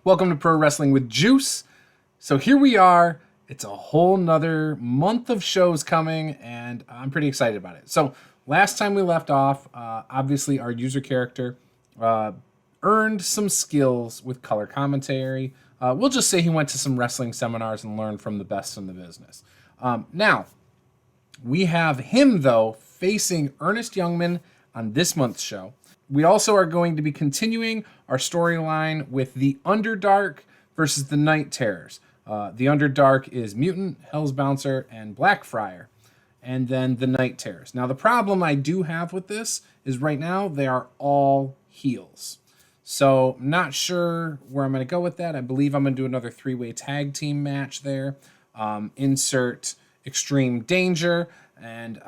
Welcome to Pro Wrestling with Juice. So here we are. It's a whole nother month of shows coming, and I'm pretty excited about it. So last time we left off, obviously our user character earned some skills with color commentary. We'll just say he went to some wrestling seminars and learned from the best in the business. Now, we have him, though, facing Ernest Youngman on this month's show. We also are going to be continuing our storyline with the Underdark versus the Night Terrors. The Underdark is Mutant, Hell's Bouncer, and Blackfriar. And then the Night Terrors. Now, the problem I do have with this is right now they are all heels. So, I'm not sure where I'm going to go with that. I believe I'm going to do another three-way tag team match there. Insert Extreme Danger and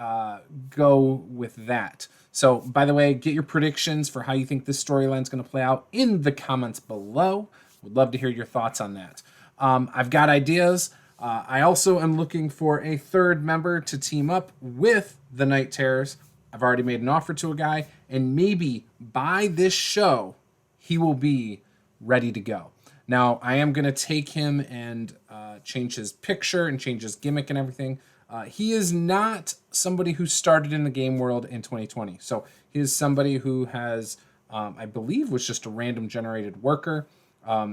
go with that. So, by the way, get your predictions for how you think this storyline is going to play out in the comments below. Would love to hear your thoughts on that. I've got ideas. I also am looking for a third member to team up with the Night Terrors. I've already made an offer to a guy, and maybe by this show, he will be ready to go. Now, I am going to take him and change his picture and change his gimmick and everything. He is not somebody who started in the game world in 2020. So he is somebody who has, I believe, was just a random generated worker.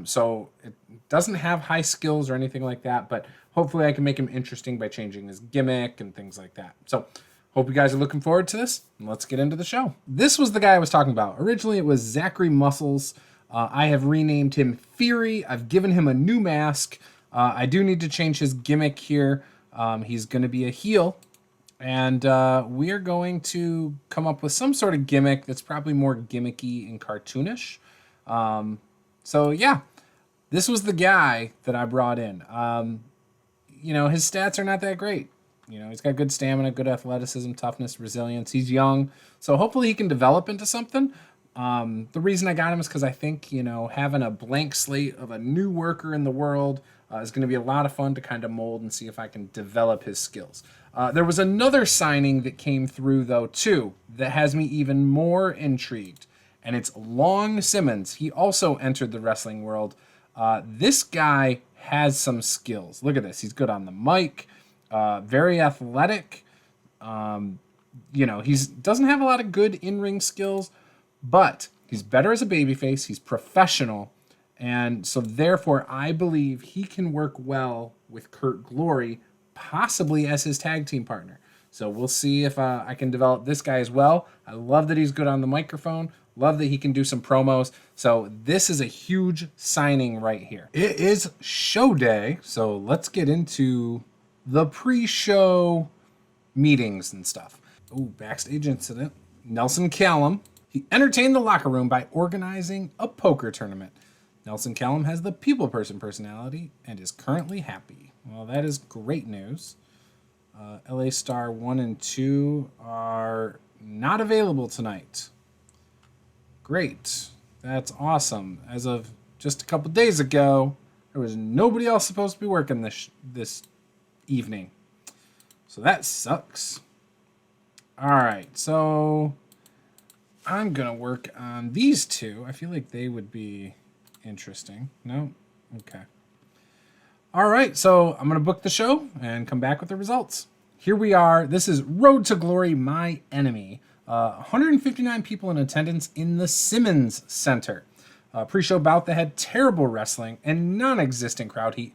So it doesn't have high skills or anything like that, but hopefully I can make him interesting by changing his gimmick and things like that. So hope you guys are looking forward to this. Let's get into the show. This was the guy I was talking about. Originally, it was Zachary Muscles. I have renamed him Fury. I've given him a new mask. I do need to change his gimmick here. He's going to be a heel, and we are going to come up with some sort of gimmick that's probably more gimmicky and cartoonish. So yeah, this was the guy that I brought in. His stats are not that great. He's got good stamina, good athleticism, toughness, resilience. He's young, so hopefully he can develop into something. The reason I got him is because I think, having a blank slate of a new worker in the world is going to be a lot of fun to kind of mold and see if I can develop his skills. There was another signing that came through, though, too, that has me even more intrigued, and it's Long Simmons. He also entered the wrestling world. This guy has some skills. Look at this. He's good on the mic, very athletic. He doesn't have a lot of good in-ring skills, but he's better as a babyface. He's professional. And so therefore, I believe he can work well with Kurt Glory, possibly as his tag team partner. So we'll see if I can develop this guy as well. I love that he's good on the microphone. Love that he can do some promos. So this is a huge signing right here. It is show day. So let's get into the pre-show meetings and stuff. Ooh, backstage incident. Nelson Callum. He entertained the locker room by organizing a poker tournament. Nelson Callum has the people person personality and is currently happy. Well, that is great news. LA Star 1 and 2 are not available tonight. Great. That's awesome. As of just a couple days ago, there was nobody else supposed to be working this evening. So that sucks. All right, so I'm going to work on these two. I feel like they would be interesting. No? Okay. All right, so I'm going to book the show and come back with the results. Here we are. This is Road to Glory, My Enemy. 159 people in attendance in the Simmons Center. Pre-show bout that had terrible wrestling and non-existent crowd heat.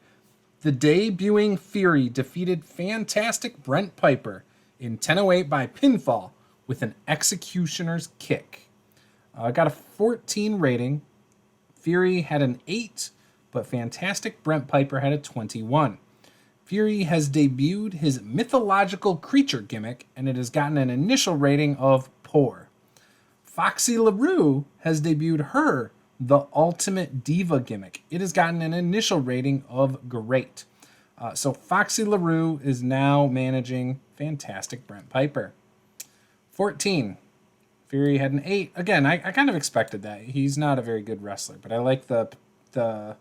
The debuting Fury defeated fantastic Brent Piper in 10:08 by pinfall with an executioner's kick. Got a 14 rating. Fury had an 8, but fantastic Brent Piper had a 21. Fury has debuted his mythological creature gimmick, and it has gotten an initial rating of poor. Foxy LaRue has debuted her The Ultimate Diva gimmick. It has gotten an initial rating of great. So Foxy LaRue is now managing fantastic Brent Piper. 14. Fury had an 8. Again, I kind of expected that. He's not a very good wrestler, but I like the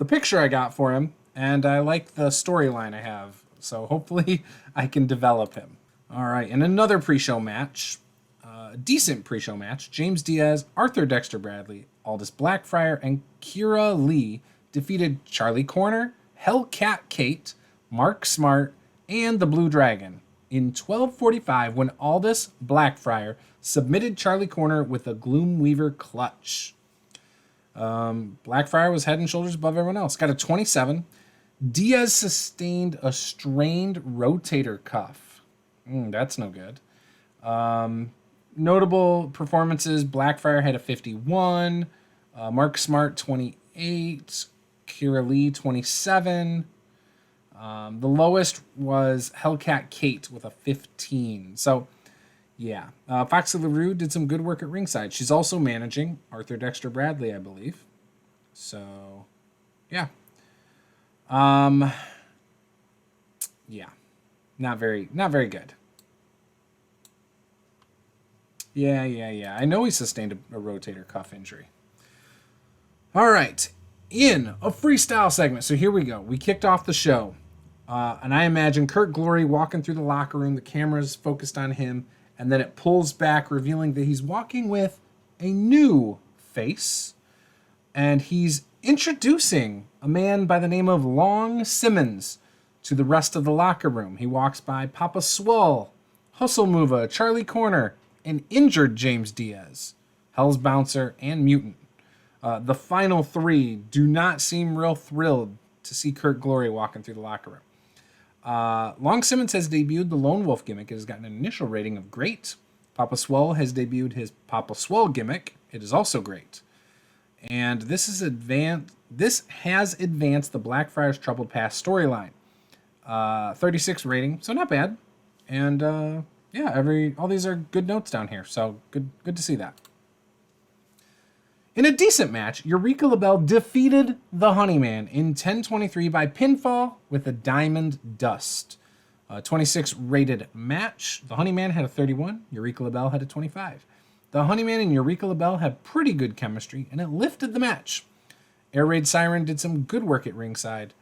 picture I got for him, and I like the storyline I have. So hopefully I can develop him. All right, in another pre-show match, A decent pre-show match. James Diaz, Arthur Dexter Bradley, Aldous Blackfriar, and Kira Lee defeated Charlie Corner, Hellcat Kate, Mark Smart, and the Blue Dragon in 12:45 when Aldous Blackfriar submitted Charlie Corner with a Gloomweaver clutch. Blackfriar was head and shoulders above everyone else. Got a 27. Diaz sustained a strained rotator cuff. That's no good. Notable performances, Blackfriar had a 51, Mark Smart 28, Kira Lee 27. The lowest was Hellcat Kate with a 15. So, yeah. Foxy LaRue did some good work at ringside. She's also managing Arthur Dexter Bradley, I believe. So, yeah. Yeah. Not very good. Yeah. I know he sustained a rotator cuff injury. All right. In a freestyle segment. So here we go. We kicked off the show. And I imagine Kurt Glory walking through the locker room. The camera's focused on him. And then it pulls back, revealing that he's walking with a new face. And he's introducing a man by the name of Long Simmons to the rest of the locker room. He walks by Papa Swole, Hustle Mova, Charlie Corner, and injured James Diaz, Hell's Bouncer, and Mutant. The final three do not seem real thrilled to see Kurt Glory walking through the locker room. Long Simmons has debuted the Lone Wolf gimmick. It has gotten an initial rating of great. Papa Swole has debuted his Papa Swole gimmick. It is also great. And this has advanced the Blackfriars Troubled Past storyline. 36 rating, so not bad. And all these are good notes down here, so good to see that. In a decent match, Eureka LaBelle defeated the Honeyman in 10:23 by pinfall with a Diamond Dust. 26 rated match. The Honeyman had a 31. Eureka LaBelle had a 25. The Honeyman and Eureka LaBelle had pretty good chemistry, and it lifted the match. Air Raid Siren did some good work at ringside.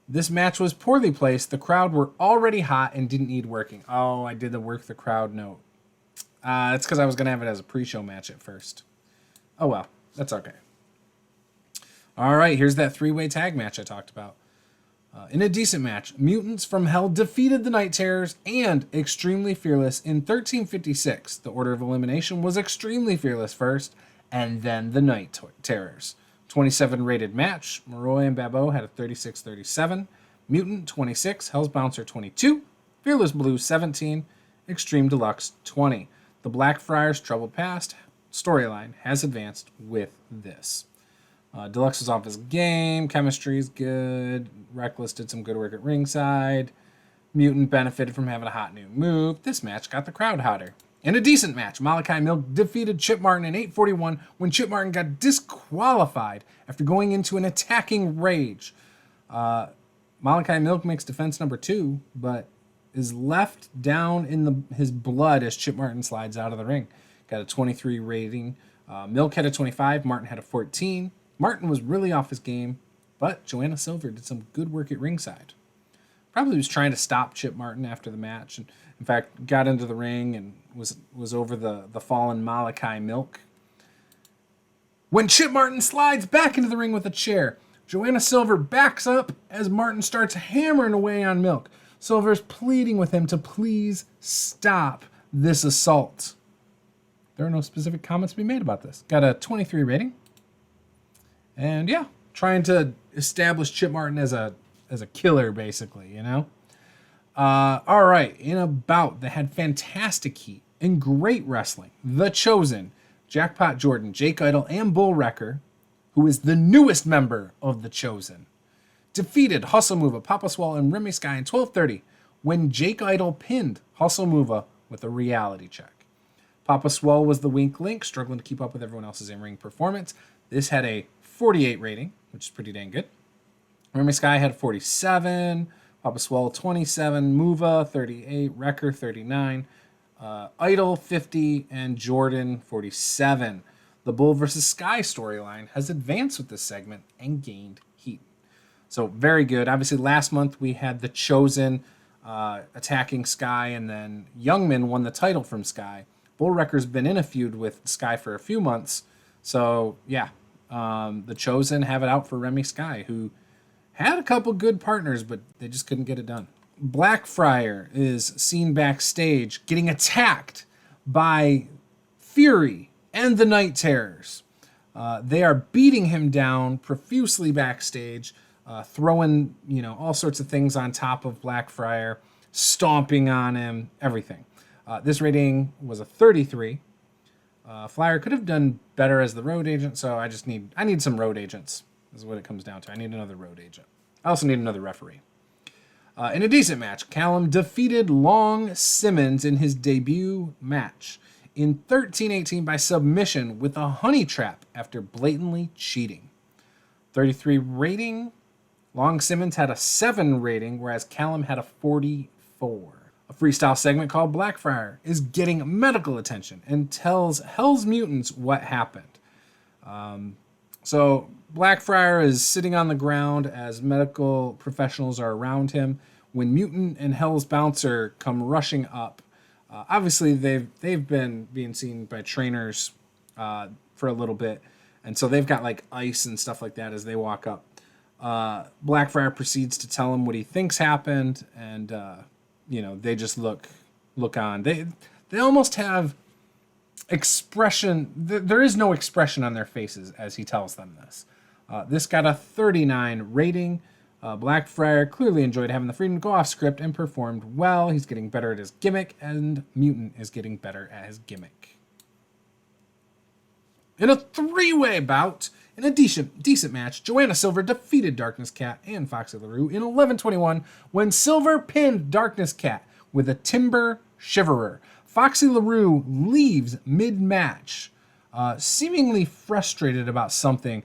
This match was poorly placed. The crowd were already hot and didn't need working. Oh, I did the work the crowd note. It's because I was going to have it as a pre-show match at first. Oh, well. That's okay. All right, here's that three-way tag match I talked about. In a decent match, Mutants from Hell defeated the Night Terrors and Extremely Fearless in 13:56. The order of elimination was Extremely Fearless first, and then the Night Terrors. 27 rated match. Morai and Babau had a 36-37. Mutant 26, Hell's Bouncer 22, Fearless Blue 17, Extreme Deluxe 20. The Blackfriars Troubled Past storyline has advanced with this. Deluxe is off his game. Chemistry is good. Reckless did some good work at ringside. Mutant benefited from having a hot new move. This match got the crowd hotter. In a decent match, Malachi Milk defeated Chip Martin in 8:41 when Chip Martin got disqualified after going into an attacking rage. Malachi Milk makes defense number 2, but is left down in his blood as Chip Martin slides out of the ring. Got a 23 rating. Milk had a 25. Martin had a 14. Martin was really off his game, but Joanna Silver did some good work at ringside. Probably was trying to stop Chip Martin after the match, and in fact got into the ring and was over the fallen Malachi Milk. When Chip Martin slides back into the ring with a chair, Joanna Silver backs up as Martin starts hammering away on Milk. Silver's pleading with him to please stop this assault. There are no specific comments to be made about this. Got a 23 rating. And yeah, trying to establish Chip Martin as a killer, basically, you know? All right, in a bout that had fantastic heat and great wrestling, The Chosen, Jackpot Jordan, Jake Idol, and Bull Wrecker, who is the newest member of The Chosen, defeated Hustle Mova, Papa Swole, and Remy Sky in 12:30 when Jake Idol pinned Hustle Mova with a reality check. Papa Swole was the weak link, struggling to keep up with everyone else's in-ring performance. This had a 48 rating, which is pretty dang good. Remy Sky had 47, Papa Swole 27, Mova 38, Wrecker 39, Idol 50, and Jordan 47. The Bull vs. Sky storyline has advanced with this segment and gained heat. So very good. Obviously, last month we had The Chosen attacking Sky, and then Youngman won the title from Sky. Bull Wrecker's been in a feud with Sky for a few months. So, yeah, the Chosen have it out for Remy Sky, who had a couple good partners, but they just couldn't get it done. Blackfriar is seen backstage getting attacked by Fury and the Night Terrors. They are beating him down profusely backstage, throwing all sorts of things on top of Blackfriar, stomping on him, everything. This rating was a 33. Flyer could have done better as the road agent, so I need some road agents. This is what it comes down to. I need another road agent. I also need another referee. In a decent match, Callum defeated Long Simmons in his debut match in 13-18 by submission with a honey trap after blatantly cheating. 33 rating. Long Simmons had a 7 rating, whereas Callum had a 44. A freestyle segment called Blackfriar is getting medical attention and tells Hell's Mutants what happened. So Blackfriar is sitting on the ground as medical professionals are around him when Mutant and Hell's Bouncer come rushing up. Obviously, they've been being seen by trainers for a little bit, and so they've got like ice and stuff like that as they walk up. Blackfriar proceeds to tell him what he thinks happened, and they just look on. They almost have expression. There is no expression on their faces as he tells them this. This got a 39 rating. Blackfriar clearly enjoyed having the freedom to go off script and performed well. He's getting better at his gimmick, and Mutant is getting better at his gimmick. In a 3-way bout, in a decent match, Joanna Silver defeated Darkness Cat and Foxy LaRue in 11-21 when Silver pinned Darkness Cat with a timber shiverer. Foxy LaRue leaves mid-match, seemingly frustrated about something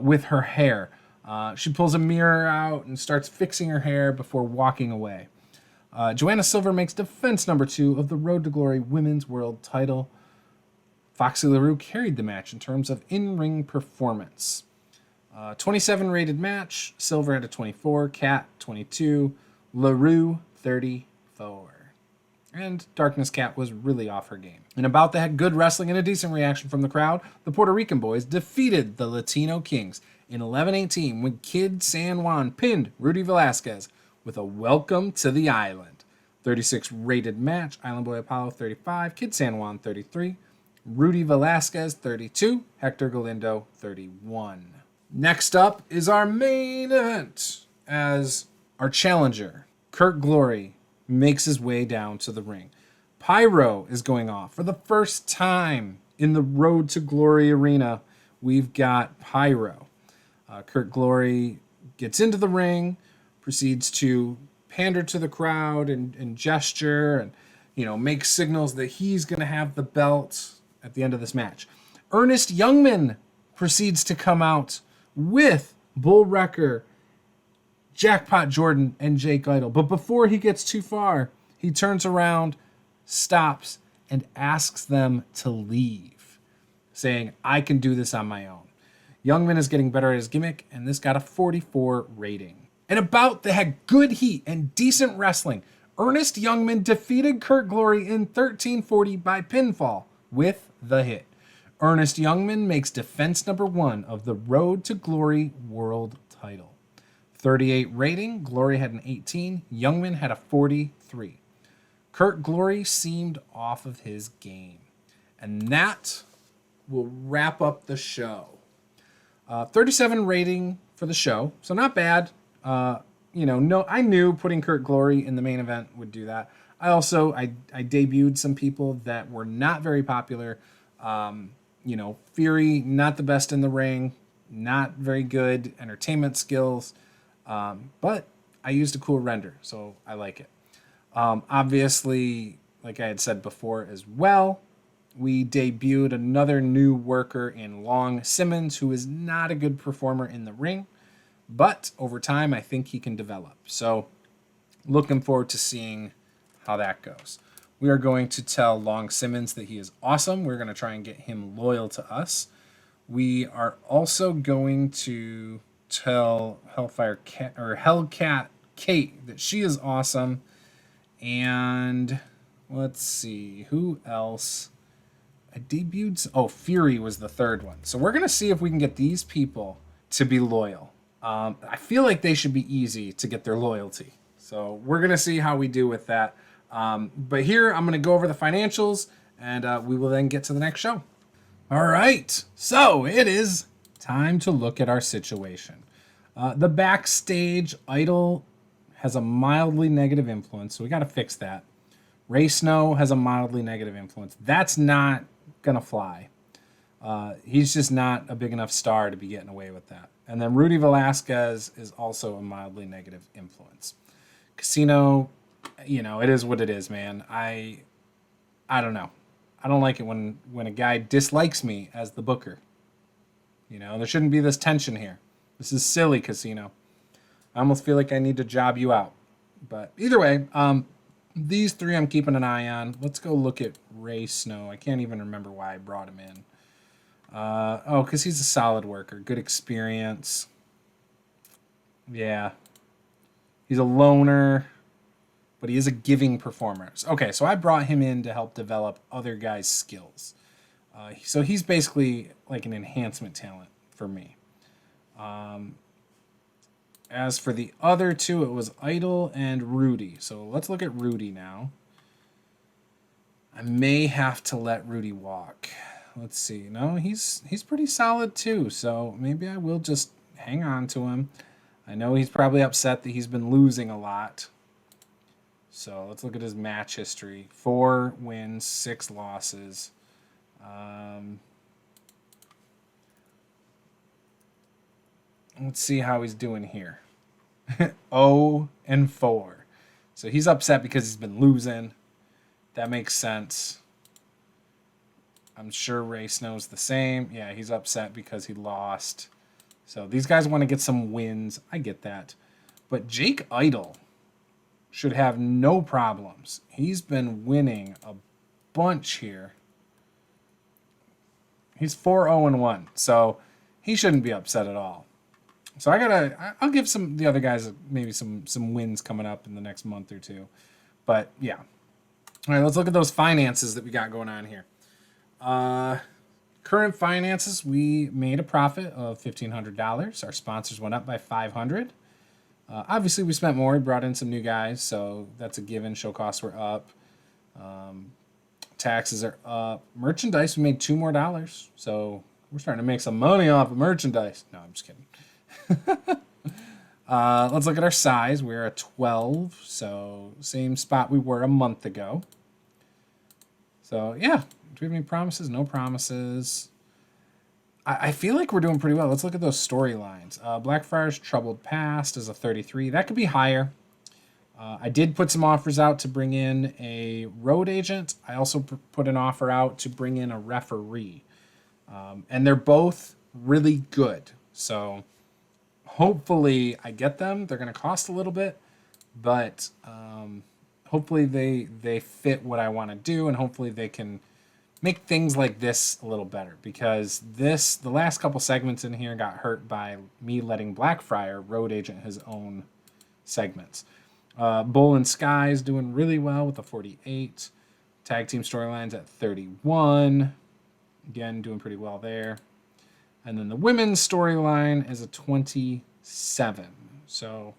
with her hair. She pulls a mirror out and starts fixing her hair before walking away. Joanna Silver makes defense number 2 of the Road to Glory Women's World title. Foxy LaRue carried the match in terms of in-ring performance. 27 rated match. Silver had a 24, Cat 22, LaRue 34. And Darkness Cat was really off her game. In a bout that had good wrestling and a decent reaction from the crowd, the Puerto Rican boys defeated the Latino Kings in 11-18 when Kid San Juan pinned Rudy Velasquez with a welcome to the island. 36 rated match. Island Boy Apollo 35, Kid San Juan 33, Rudy Velasquez 32, Hector Galindo 31. Next up is our main event as our challenger, Kurt Glory, makes his way down to the ring. Pyro is going off for the first time in the Road to Glory arena. We've got Pyro. Kurt Glory gets into the ring, proceeds to pander to the crowd and gesture and make signals that he's going to have the belt at the end of this match. Ernest Youngman proceeds to come out with Bull Wrecker, Jackpot Jordan, and Jake Idle. But before he gets too far, he turns around, stops, and asks them to leave, saying, "I can do this on my own." Youngman is getting better at his gimmick, and this got a 44 rating. In a bout that had good heat and decent wrestling, Ernest Youngman defeated Kurt Glory in 13-40 by pinfall with the hit. Ernest Youngman makes defense number 1 of the Road to Glory World title. 38 rating, Glory had an 18, Youngman had a 43. Kurt Glory seemed off of his game. And that will wrap up the show. 37 rating for the show, so not bad. I knew putting Kurt Glory in the main event would do that. I debuted some people that were not very popular. Fury, not the best in the ring, not very good entertainment skills, but I used a cool render, so I like it. Obviously, like I had said before as well, we debuted another new worker in Long Simmons, who is not a good performer in the ring, but over time, I think he can develop. So looking forward to seeing how that goes. We are going to tell Long Simmons that he is awesome. We're going to try and get him loyal to us. We are also going to tell Hellcat Kate that she is awesome. And let's see, who else I debuted. Oh, Fury was the third one. So we're gonna see if we can get these people to be loyal. I feel like they should be easy to get their loyalty. So we're gonna see how we do with that. But here I'm gonna go over the financials, and we will then get to the next show. All right. So it is time to look at our situation. The backstage idol has a mildly negative influence, so we got to fix that. Ray Snow has a mildly negative influence. That's not gonna fly. He's just not a big enough star to be getting away with that. And then Rudy Velasquez is also a mildly negative influence. Casino, it is what it is, man. I don't know. I don't like it when a guy dislikes me as the booker. There shouldn't be this tension here. This is silly, Casino. I almost feel like I need to job you out. But either way, these three I'm keeping an eye on. Let's go look at Ray Snow. I can't even remember why I brought him in. Because he's a solid worker. Good experience. Yeah. He's a loner, but he is a giving performer. Okay, so I brought him in to help develop other guys' skills. So he's basically like an enhancement talent for me. As for the other two, it was Idol and Rudy. So let's look at Rudy now. I may have to let Rudy walk. Let's see. No, he's pretty solid too. So maybe I will just hang on to him. I know he's probably upset that he's been losing a lot. So let's look at his match history. 4 wins, 6 losses. Let's see how he's doing here. 0-4. So he's upset because he's been losing. That makes sense. I'm sure Ray Snow's the same. Yeah, he's upset because he lost. So these guys want to get some wins. I get that. But Jake Idol should have no problems. He's been winning a bunch here. He's 4-0-1. So he shouldn't be upset at all. So I'll give the other guys maybe some wins coming up in the next month or two. But yeah. All right, let's look at those finances that we got going on here. Current finances, we made a profit of $1,500. Our sponsors went up by $500. Obviously, we spent more. We brought in some new guys, so that's a given. Show costs were up. Taxes are up. Merchandise, we made $2 more. So we're starting to make some money off of merchandise. No, I'm just kidding. Let's look at our size. We're a 12, so same spot we were a month ago. So yeah, do we have any promises? No promises. I feel like we're doing pretty well. Let's look at those storylines. Blackfriar's Troubled Past is a 33. That could be higher. I did put some offers out to bring in a road agent. I also put an offer out to bring in a referee. And they're both really good. So hopefully I get them. They're going to cost a little bit, but hopefully they fit what I want to do, and hopefully they can make things like this a little better, because the last couple segments in here got hurt by me letting Blackfriar road agent his own segments. Bull and Sky is doing really well with a 48. Tag team storylines at 31. Again, doing pretty well there. And then the women's storyline is a 27. So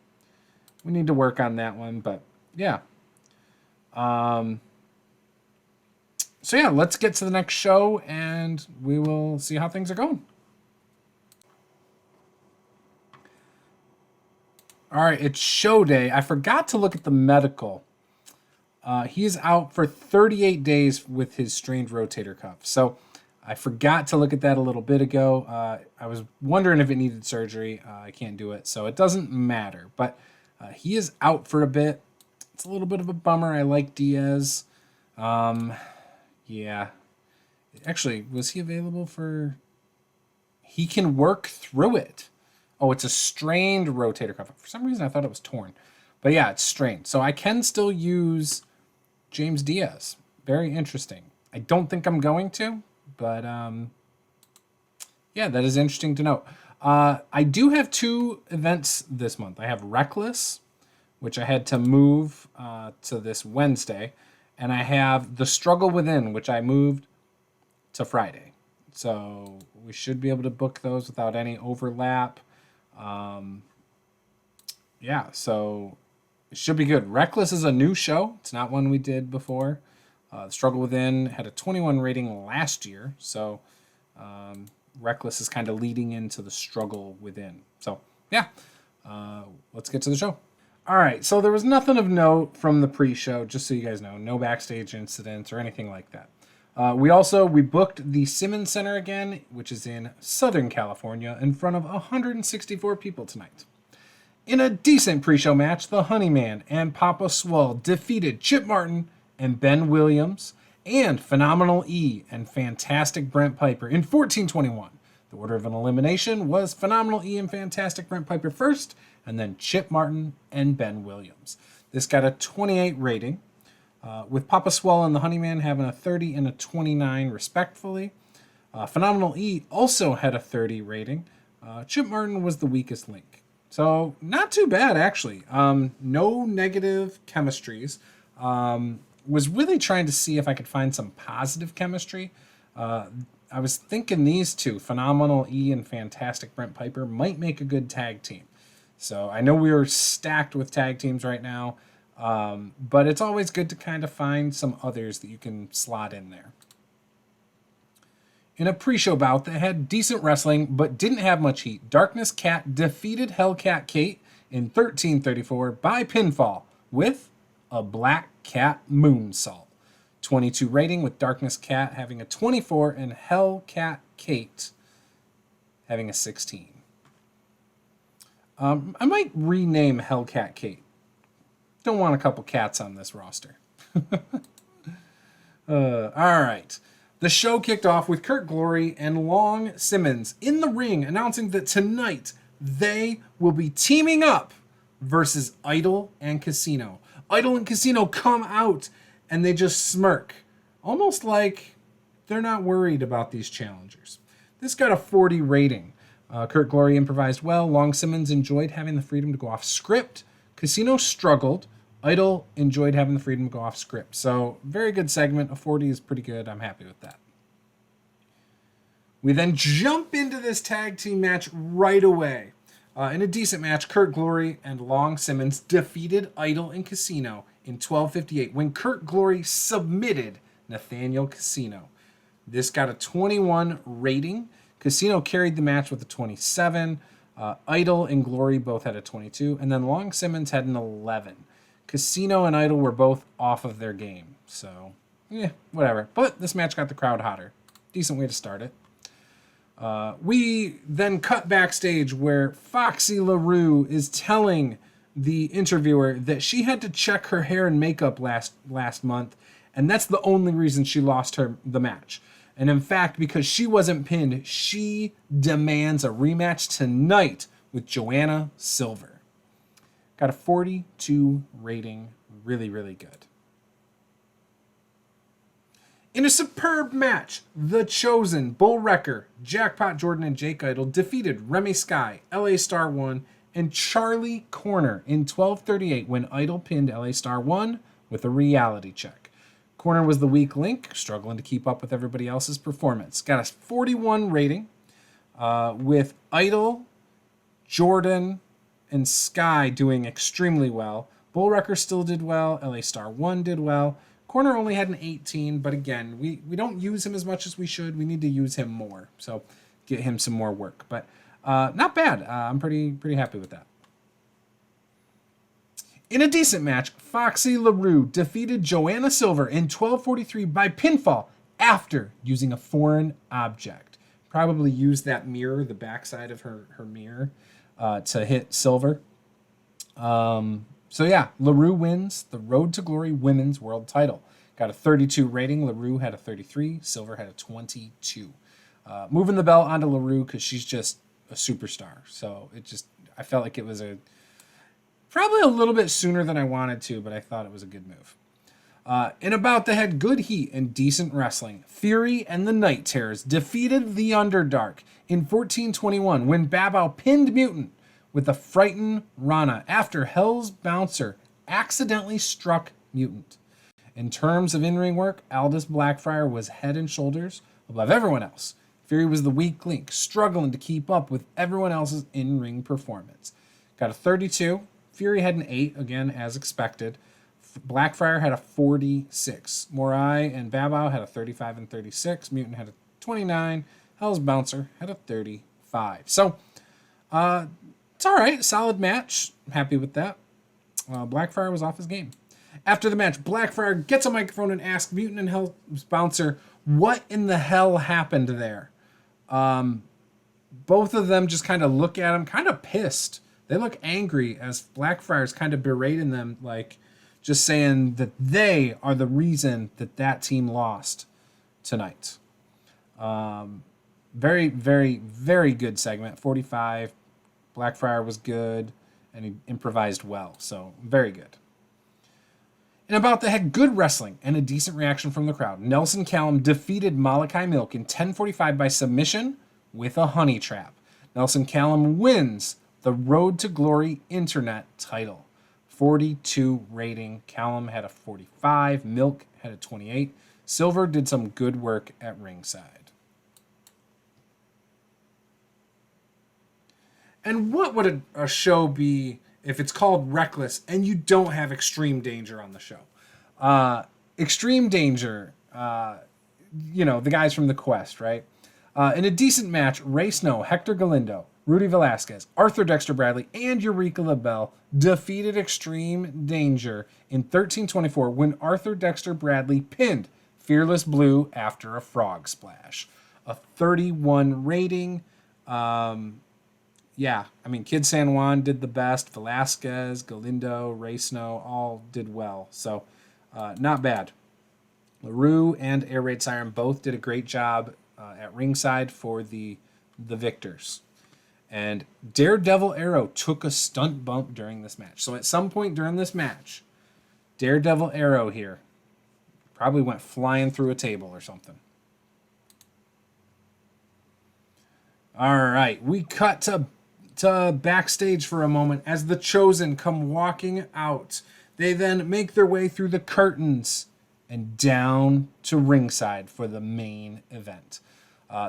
we need to work on that one, but yeah. So yeah, let's get to the next show and we will see how things are going. All right, it's show day. I forgot to look at the medical. He's out for 38 days with his strained rotator cuff. So I forgot to look at that a little bit ago. I was wondering if it needed surgery. I can't do it, so it doesn't matter. But he is out for a bit. It's a little bit of a bummer. I like Diaz. Yeah. Actually, was he available for... He can work through it. Oh, it's a strained rotator cuff. For some reason, I thought it was torn. But yeah, it's strained. So I can still use James Diaz. Very interesting. I don't think I'm going to, but yeah, that is interesting to note. I do have 2 events this month. I have Reckless, which I had to move to this Wednesday. And I have The Struggle Within, which I moved to Friday. So we should be able to book those without any overlap. Yeah, so it should be good. Reckless is a new show. It's not one we did before. The Struggle Within had a 21 rating last year, so Reckless is kind of leading into the Struggle Within. So, yeah, let's get to the show. All right, so there was nothing of note from the pre-show, just so you guys know. No backstage incidents or anything like that. We booked the Simmons Center again, which is in Southern California, in front of 164 people tonight. In a decent pre-show match, the Honeyman and Papa Swole defeated Chip Martin and Ben Williams and Phenomenal E and Fantastic Brent Piper in 14:21. The order of an elimination was Phenomenal E and Fantastic Brent Piper first, and then Chip Martin and Ben Williams. This got a 28 rating, with Papa Swole and the Honeyman having a 30 and a 29 respectively. Phenomenal E also had a 30 rating. Chip Martin was the weakest link. So not too bad, actually. No negative chemistries. Was really trying to see if I could find some positive chemistry. I was thinking these two, Phenomenal E and Fantastic Brent Piper, might make a good tag team. So I know we are stacked with tag teams right now, but it's always good to kind of find some others that you can slot in there. In a pre-show bout that had decent wrestling but didn't have much heat, Darkness Cat defeated Hellcat Kate in 13:34 by pinfall with a Black Cat moonsault. 22 rating, with Darkness Cat having a 24 and Hellcat Kate having a 16. I might rename Hellcat Kate. Don't want a couple cats on this roster. All right. The show kicked off with Kurt Glory and Long Simmons in the ring announcing that tonight they will be teaming up versus Idol and Casino. Idol and Casino come out and they just smirk, almost like they're not worried about these challengers. This got a 40 rating. Kurt Glory improvised well. Long Simmons enjoyed having the freedom to go off script. Casino struggled. Idol enjoyed having the freedom to go off script. So, very good segment. A 40 is pretty good. I'm happy with that. We then jump into this tag team match right away. In a decent match, Kurt Glory and Long Simmons defeated Idol and Casino in 12:58 when Kurt Glory submitted Nathaniel Casino. This got a 21 rating. Casino carried the match with a 27. Idol and Glory both had a 22. And then Long Simmons had an 11. Casino and Idol were both off of their game. So, whatever. But this match got the crowd hotter. Decent way to start it. We then cut backstage where Foxy LaRue is telling the interviewer that she had to check her hair and makeup last month, and that's the only reason she lost the match. And in fact, because she wasn't pinned, she demands a rematch tonight with Joanna Silver. Got a 42 rating. Really, really good. In a superb match, The Chosen, Bull Wrecker, Jackpot Jordan, and Jake Idol defeated Remy Sky, LA Star 1, and Charlie Corner in 12:38 when Idol pinned LA Star 1 with a reality check. Corner was the weak link, struggling to keep up with everybody else's performance. Got a 41 rating, with Idol, Jordan, and Sky doing extremely well. Bull Wrecker still did well. LA Star 1 did well. Corner only had an 18, but again, we don't use him as much as we should. We need to use him more, so get him some more work. But not bad. I'm pretty happy with that. In a decent match, Foxy LaRue defeated Joanna Silver in 12:43 by pinfall after using a foreign object. Probably used that mirror, the backside of her mirror, to hit Silver. So yeah, LaRue wins the Road to Glory Women's World Title. Got a 32 rating. LaRue had a 33. Silver had a 22. Moving the belt onto LaRue because she's just a superstar. So I felt like it was probably a little bit sooner than I wanted to, but I thought it was a good move. In a bout that had good heat and decent wrestling, Fury and the Night Terrors defeated the Underdark in 14:21 when Babau pinned Mutant with a frightened Rana after Hell's Bouncer accidentally struck Mutant. In terms of in-ring work, Aldous Blackfriar was head and shoulders above everyone else. Fury was the weak link, struggling to keep up with everyone else's in-ring performance. Got a 32. Fury had an 8, again, as expected. Blackfriar had a 46. Morai and Babau had a 35 and 36. Mutant had a 29. Hell's Bouncer had a 35. So, it's all right. Solid match. I'm happy with that. Blackfriar was off his game. After the match, Blackfriar gets a microphone and asks Mutant and Hell's Bouncer what in the hell happened there. Both of them just kind of look at him, kind of pissed. They look angry as Blackfriar's kind of berating them, like just saying that they are the reason that that team lost tonight. Very, very, very good segment. 45. Blackfriar was good, and he improvised well. So, very good. And about that, had good wrestling and a decent reaction from the crowd. Nelson Callum defeated Malachi Milk in 10:45 by submission with a honey trap. Nelson Callum wins the Road to Glory Internet title. 42 rating. Callum had a 45. Milk had a 28. Silver did some good work at ringside. And what would a show be if it's called Reckless and you don't have Extreme Danger on the show? Extreme Danger, the guys from The Quest, right? In a decent match, Ray Snow, Hector Galindo, Rudy Velasquez, Arthur Dexter Bradley, and Eureka LaBelle defeated Extreme Danger in 13:24 when Arthur Dexter Bradley pinned Fearless Blue after a frog splash. A 31 rating. Kid San Juan did the best. Velasquez, Galindo, Ray Snow all did well. So, not bad. LaRue and Air Raid Siren both did a great job at ringside for the victors. And Daredevil Arrow took a stunt bump during this match. So at some point during this match, Daredevil Arrow here probably went flying through a table or something. All right, we cut to backstage for a moment as the Chosen come walking out. They then make their way through the curtains and down to ringside for the main event.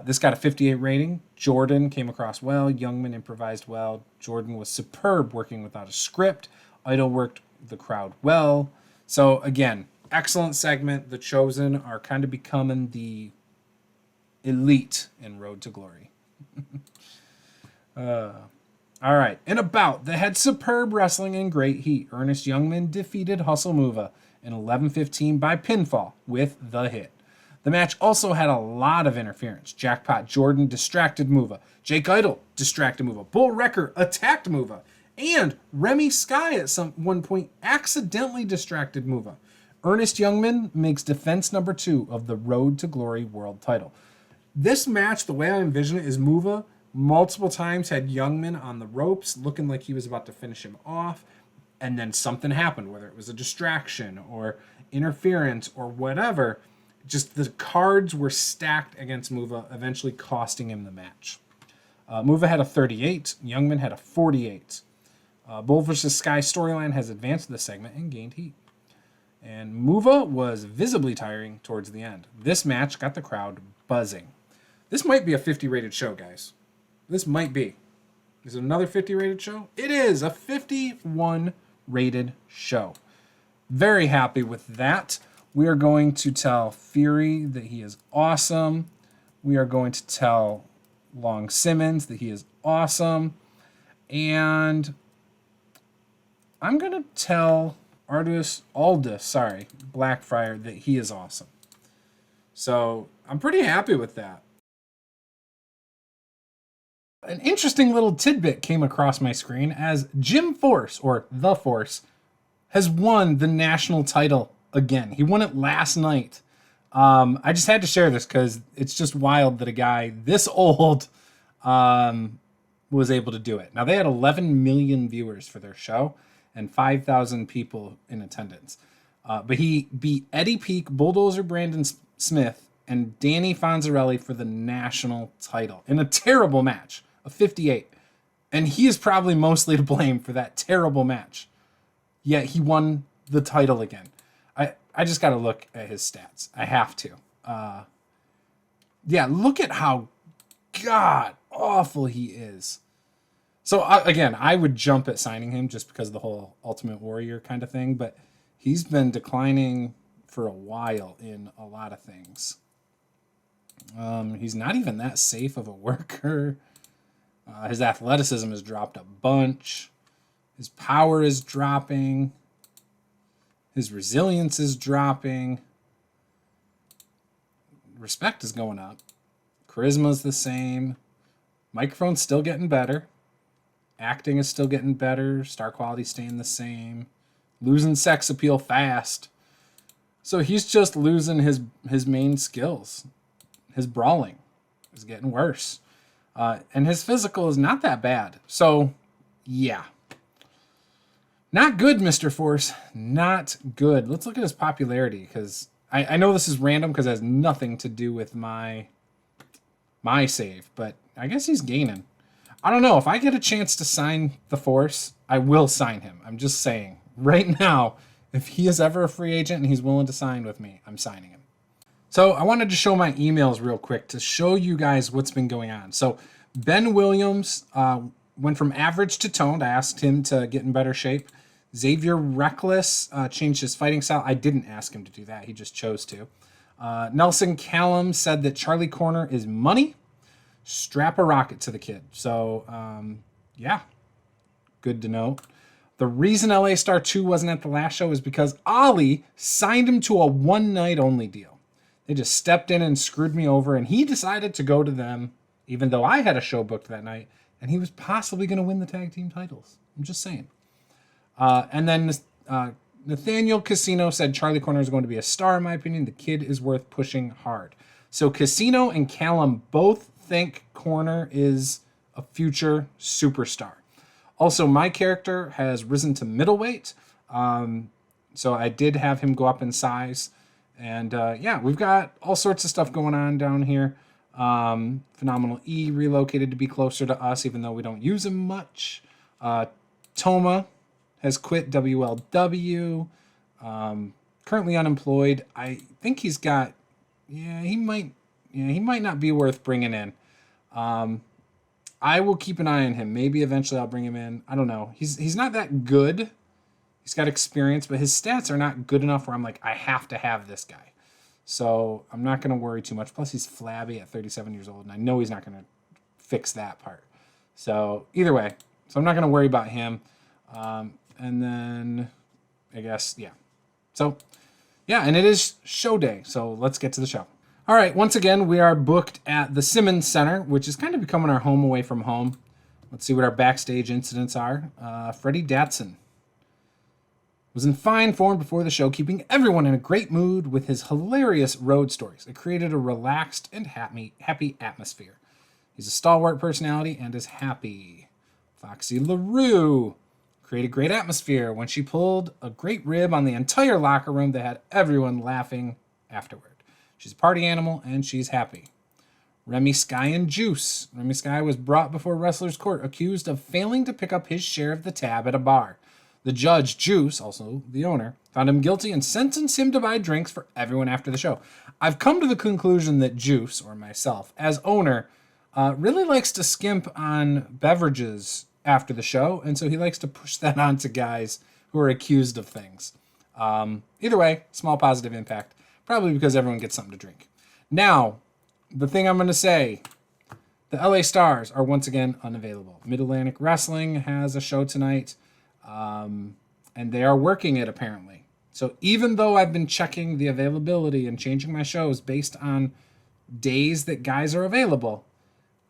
This got a 58 rating. Jordan came across well. Youngman improvised well. Jordan was superb working without a script. Idol worked the crowd well. So, again, excellent segment. The Chosen are kind of becoming the elite in Road to Glory. All right. And about, they had superb wrestling and great heat. Ernest Youngman defeated Hustle Muva in 11:15 by pinfall with the hit. The match also had a lot of interference. Jackpot Jordan distracted Muva. Jake Idol distracted Muva. Bull Wrecker attacked Muva. And Remy Sky at one point accidentally distracted Muva. Ernest Youngman makes defense number 2 of the Road to Glory world title. This match, the way I envision it, is Muva multiple times had Youngman on the ropes, looking like he was about to finish him off. And then something happened, whether it was a distraction or interference or whatever. Just the cards were stacked against Muva, eventually costing him the match. Muva had a 38. Youngman had a 48. Bull vs. Sky storyline has advanced the segment and gained heat. And Muva was visibly tiring towards the end. This match got the crowd buzzing. This might be a 50 rated show, guys. This might be. Is it another 50 rated show? It is a 51 rated show. Very happy with that. We are going to tell Fury that he is awesome. We are going to tell Long Simmons that he is awesome. And I'm going to tell Aldous Blackfriar that he is awesome. So I'm pretty happy with that. An interesting little tidbit came across my screen as Jim Force, or The Force, has won the national title again. He won it last night. I just had to share this because it's just wild that a guy this old was able to do it. Now, they had 11 million viewers for their show and 5,000 people in attendance. But he beat Eddie Peak, Bulldozer Brandon Smith, and Danny Fonzarelli for the national title in a terrible match, a 58. And he is probably mostly to blame for that terrible match. Yet he won the title again. I just got to look at his stats. I have to. Yeah, look at how god awful he is. So again, I would jump at signing him just because of the whole Ultimate Warrior kind of thing, but he's been declining for a while in a lot of things. He's not even that safe of a worker. His athleticism has dropped a bunch. His power is dropping. His resilience is dropping. Respect is going up. Charisma's the same. Microphone's still getting better. Acting is still getting better. Star quality staying the same. Losing sex appeal fast. So he's just losing his main skills. His brawling is getting worse. And his physical is not that bad. So, yeah. Not good, Mr. Force. Not good. Let's look at his popularity, because I know this is random because it has nothing to do with my save, but I guess he's gaining. I don't know. If I get a chance to sign the Force, I will sign him. I'm just saying. Right now, if he is ever a free agent and he's willing to sign with me, I'm signing him. So I wanted to show my emails real quick to show you guys what's been going on. So Ben Williams went from average to toned. I asked him to get in better shape. Xavier Reckless changed his fighting style. I didn't ask him to do that. He just chose to. Nelson Callum said that Charlie Corner is money. Strap a rocket to the kid. So, yeah, good to know. The reason LA Star 2 wasn't at the last show is because Ollie signed him to a one-night only deal. They just stepped in and screwed me over, and he decided to go to them, even though I had a show booked that night, and he was possibly going to win the tag team titles. I'm just saying. And then Nathaniel Casino said Charlie Corner is going to be a star, in my opinion. The kid is worth pushing hard. So Casino and Callum both think Corner is a future superstar. Also, my character has risen to middleweight. So I did have him go up in size. And yeah, we've got all sorts of stuff going on down here. Phenomenal E relocated to be closer to us, even though we don't use him much. Toma has quit WLW. Currently unemployed. I think he's got... he might not be worth bringing in. I will keep an eye on him. Maybe eventually I'll bring him in. I don't know. He's not that good. He's got experience, but his stats are not good enough where I'm like, I have to have this guy. So I'm not going to worry too much. Plus, he's flabby at 37 years old, and I know he's not going to fix that part. So either way, so I'm not going to worry about him. And then I guess, yeah. So, yeah, and it is show day. So let's get to the show. All right, once again, we are booked at the Simmons Center, which is kind of becoming our home away from home. Let's see what our backstage incidents are. Freddie Datsun was in fine form before the show, keeping everyone in a great mood with his hilarious road stories. It created a relaxed and happy atmosphere. He's a stalwart personality and is happy. Foxy LaRue created great atmosphere when she pulled a great rib on the entire locker room that had everyone laughing afterward. She's a party animal, and she's happy. Remy Sky and Juice. Remy Sky was brought before Wrestler's Court, accused of failing to pick up his share of the tab at a bar. The judge, Juice, also the owner, found him guilty and sentenced him to buy drinks for everyone after the show. I've come to the conclusion that Juice, or myself, as owner, really likes to skimp on beverages after the show, and so he likes to push that on to guys who are accused of things. Either way, small positive impact. Probably because everyone gets something to drink. Now, the thing I'm going to say, the LA Stars are once again unavailable. Mid-Atlantic Wrestling has a show tonight, and they are working it apparently. So even though I've been checking the availability and changing my shows based on days that guys are available,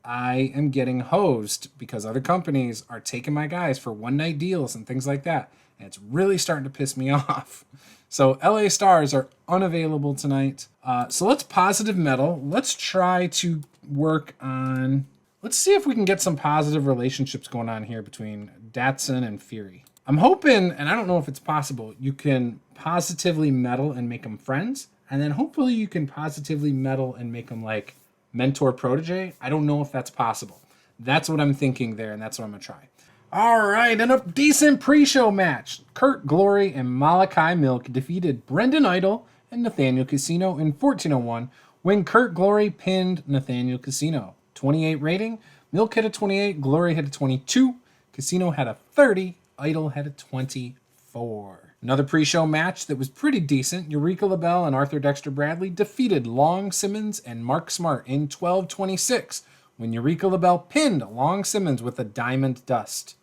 I am getting hosed because other companies are taking my guys for one-night deals and things like that. And it's really starting to piss me off. So LA Stars are unavailable tonight. So let's positive metal. Let's try to work on... Let's see if we can get some positive relationships going on here between Datsun and Fury. I'm hoping, and I don't know if it's possible, you can positively metal and make them friends. And then hopefully you can positively metal and make them like mentor protege. I don't know if that's possible. That's what I'm thinking there, and that's what I'm going to try. All right, and a decent pre-show match. Kurt Glory and Malachi Milk defeated Brendan Idol and Nathaniel Casino in 1401 When Kurt Glory pinned Nathaniel Casino. 28 rating. Milk had a 28. Glory had a 22. Casino had a 30. Idol had a 24. Another pre-show match that was pretty decent. Eureka LaBelle and Arthur Dexter Bradley defeated Long Simmons and Mark Smart in 12:26 when Eureka LaBelle pinned Long Simmons with a diamond dust.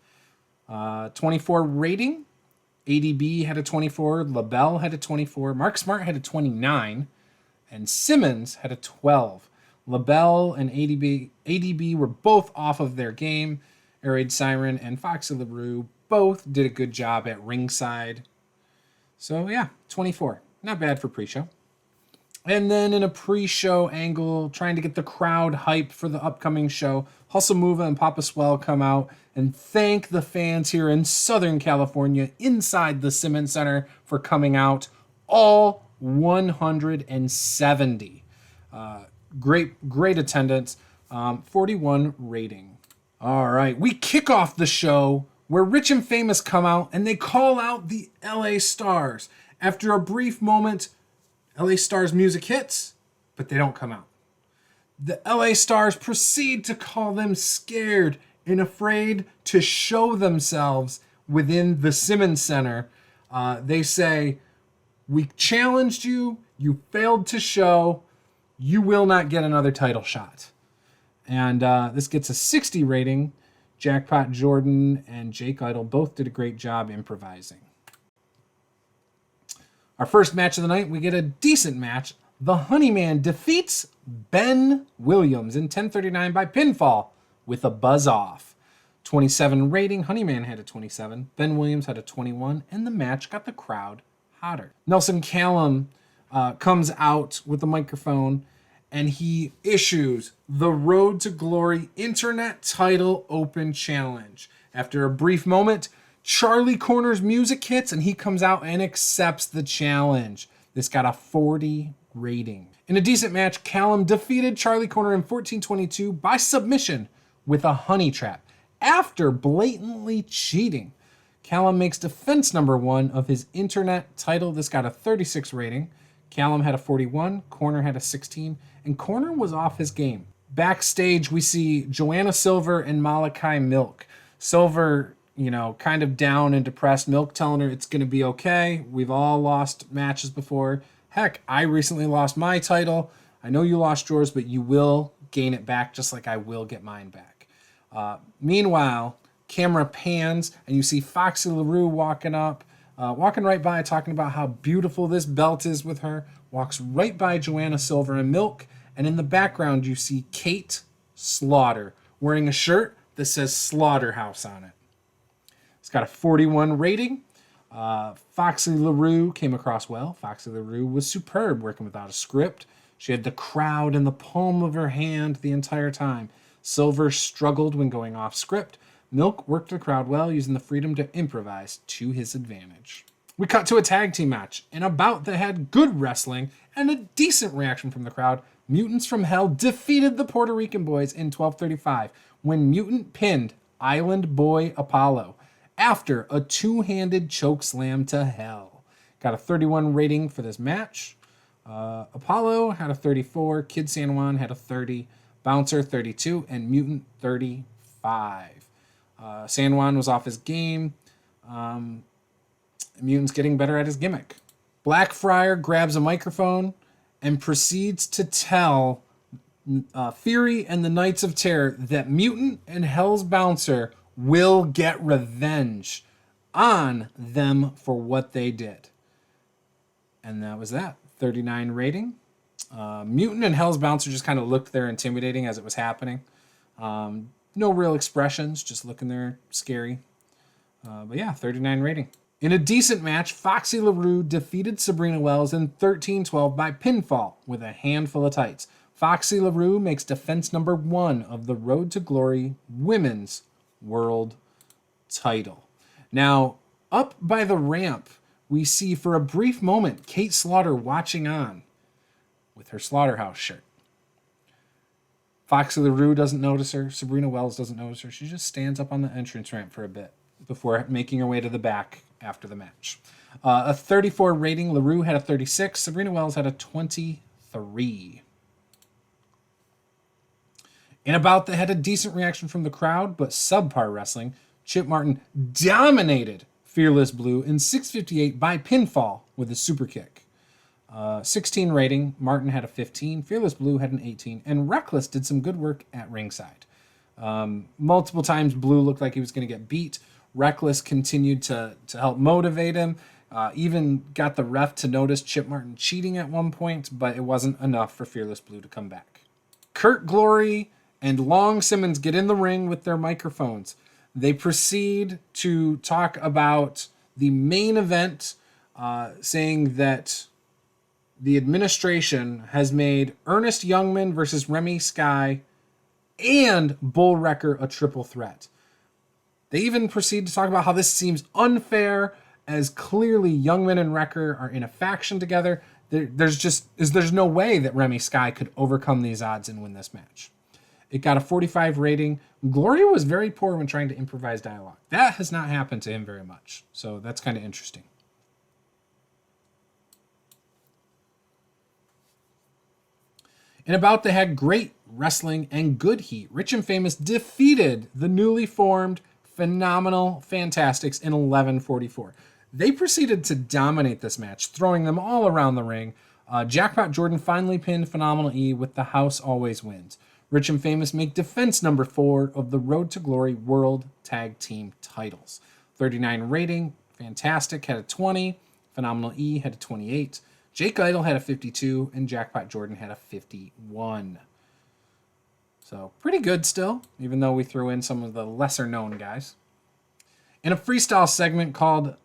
24 rating. ADB had a 24. LaBelle had a 24. Mark Smart had a 29. And Simmons had a 12. LaBelle and ADB were both off of their game. Air Raid Siren and Foxy LaRue both did a good job at ringside. So yeah, 24. Not bad for pre-show. And then in a pre-show angle, trying to get the crowd hyped for the upcoming show, Hustle Mova and Papa Swell come out and thank the fans here in Southern California inside the Simmons Center for coming out. All 170. Great attendance. 41 rating. All right, we kick off the show where Rich and Famous come out and they call out the LA Stars. After a brief moment, LA Stars music hits, but they don't come out. The LA Stars proceed to call them scared and afraid to show themselves within the Simmons Center. They say, "We challenged you, you failed to show, you will not get another title shot." And this gets a 60 rating. Jackpot Jordan and Jake Idol both did a great job improvising. Our first match of the night, we get a decent match. The Honeyman defeats Ben Williams in 10:39 by pinfall with a buzz off. 27 rating. Honeyman had a 27. Ben Williams had a 21. And the match got the crowd hotter. Nelson Callum comes out with the microphone and he issues the Road to Glory Internet Title Open Challenge. After a brief moment, Charlie Corner's music hits and he comes out and accepts the challenge. This got a 40 rating. In a decent match, Callum defeated Charlie Corner in 14:22 by submission with a honey trap after blatantly cheating. Callum makes defense number 1 of his internet title. This got a 36 rating. Callum had a 41, Corner had a 16, and Corner was off his game. Backstage, we see Joanna Silver and Malachi Milk. Silver, kind of down and depressed. Milk telling her it's going to be okay. We've all lost matches before. Heck, I recently lost my title. I know you lost yours, but you will gain it back just like I will get mine back. Meanwhile, camera pans and you see Foxy LaRue walking right by, talking about how beautiful this belt is with her, walks right by Joanna Silver and Milk, and in the background you see Kate Slaughter wearing a shirt that says Slaughterhouse on it. It's got a 41 rating. Foxy LaRue came across well. Foxy LaRue was superb working without a script. She had the crowd in the palm of her hand the entire time. Silver struggled when going off script. Milk worked the crowd well, using the freedom to improvise to his advantage. We cut to a tag team match, and a bout that had good wrestling and a decent reaction from the crowd. Mutants from Hell defeated the Puerto Rican Boys in 12:35 when Mutant pinned Island Boy Apollo after a two-handed choke slam to Hell. Got a 31 rating for this match. Apollo had a 34, Kid San Juan had a 30, Bouncer 32, and Mutant 35. San Juan was off his game. Mutant's getting better at his gimmick. Blackfriar grabs a microphone and proceeds to tell Fury and the Knights of Terror that Mutant and Hell's Bouncer will get revenge on them for what they did. And that was that. 39 rating. Mutant and Hell's Bouncer just kind of looked there intimidating as it was happening. No real expressions, just looking there scary. But yeah, 39 rating. In a decent match, Foxy LaRue defeated Sabrina Wells in 13-12 by pinfall with a handful of tights. Foxy LaRue makes defense number 1 of the Road to Glory Women's World title. Now, up by the ramp, we see for a brief moment Kate Slaughter watching on with her Slaughterhouse shirt. Foxy LaRue doesn't notice her. Sabrina Wells doesn't notice her. She just stands up on the entrance ramp for a bit before making her way to the back after the match. A 34 rating. LaRue had a 36. Sabrina Wells had a 23. In a bout that had a decent reaction from the crowd, but subpar wrestling, Chip Martin dominated Fearless Blue in 6:58 by pinfall with a super kick. 16 rating, Martin had a 15, Fearless Blue had an 18, and Reckless did some good work at ringside. Multiple times Blue looked like he was going to get beat. Reckless continued to help motivate him. Even got the ref to notice Chip Martin cheating at one point, but it wasn't enough for Fearless Blue to come back. Kurt Glory and Long Simmons get in the ring with their microphones. They proceed to talk about the main event, saying that the administration has made Ernest Youngman versus Remy Sky and Bull Wrecker a triple threat. They even proceed to talk about how this seems unfair, as clearly Youngman and Wrecker are in a faction together. There's no way that Remy Sky could overcome these odds and win this match. It got a 45 rating. Glory was very poor when trying to improvise dialogue. That has not happened to him very much, so that's kind of interesting. In a bout that had great wrestling and good heat, Rich and Famous defeated the newly formed Phenomenal Fantastics in 11:44. They proceeded to dominate this match, throwing them all around the ring. Jackpot Jordan finally pinned Phenomenal E with the house always wins. Rich and Famous make defense number 4 of the Road to Glory World Tag Team titles. 39 rating, Fantastic had a 20, Phenomenal E had a 28, Jake Idle had a 52, and Jackpot Jordan had a 51. So pretty good still, even though we threw in some of the lesser known guys. In a freestyle segment called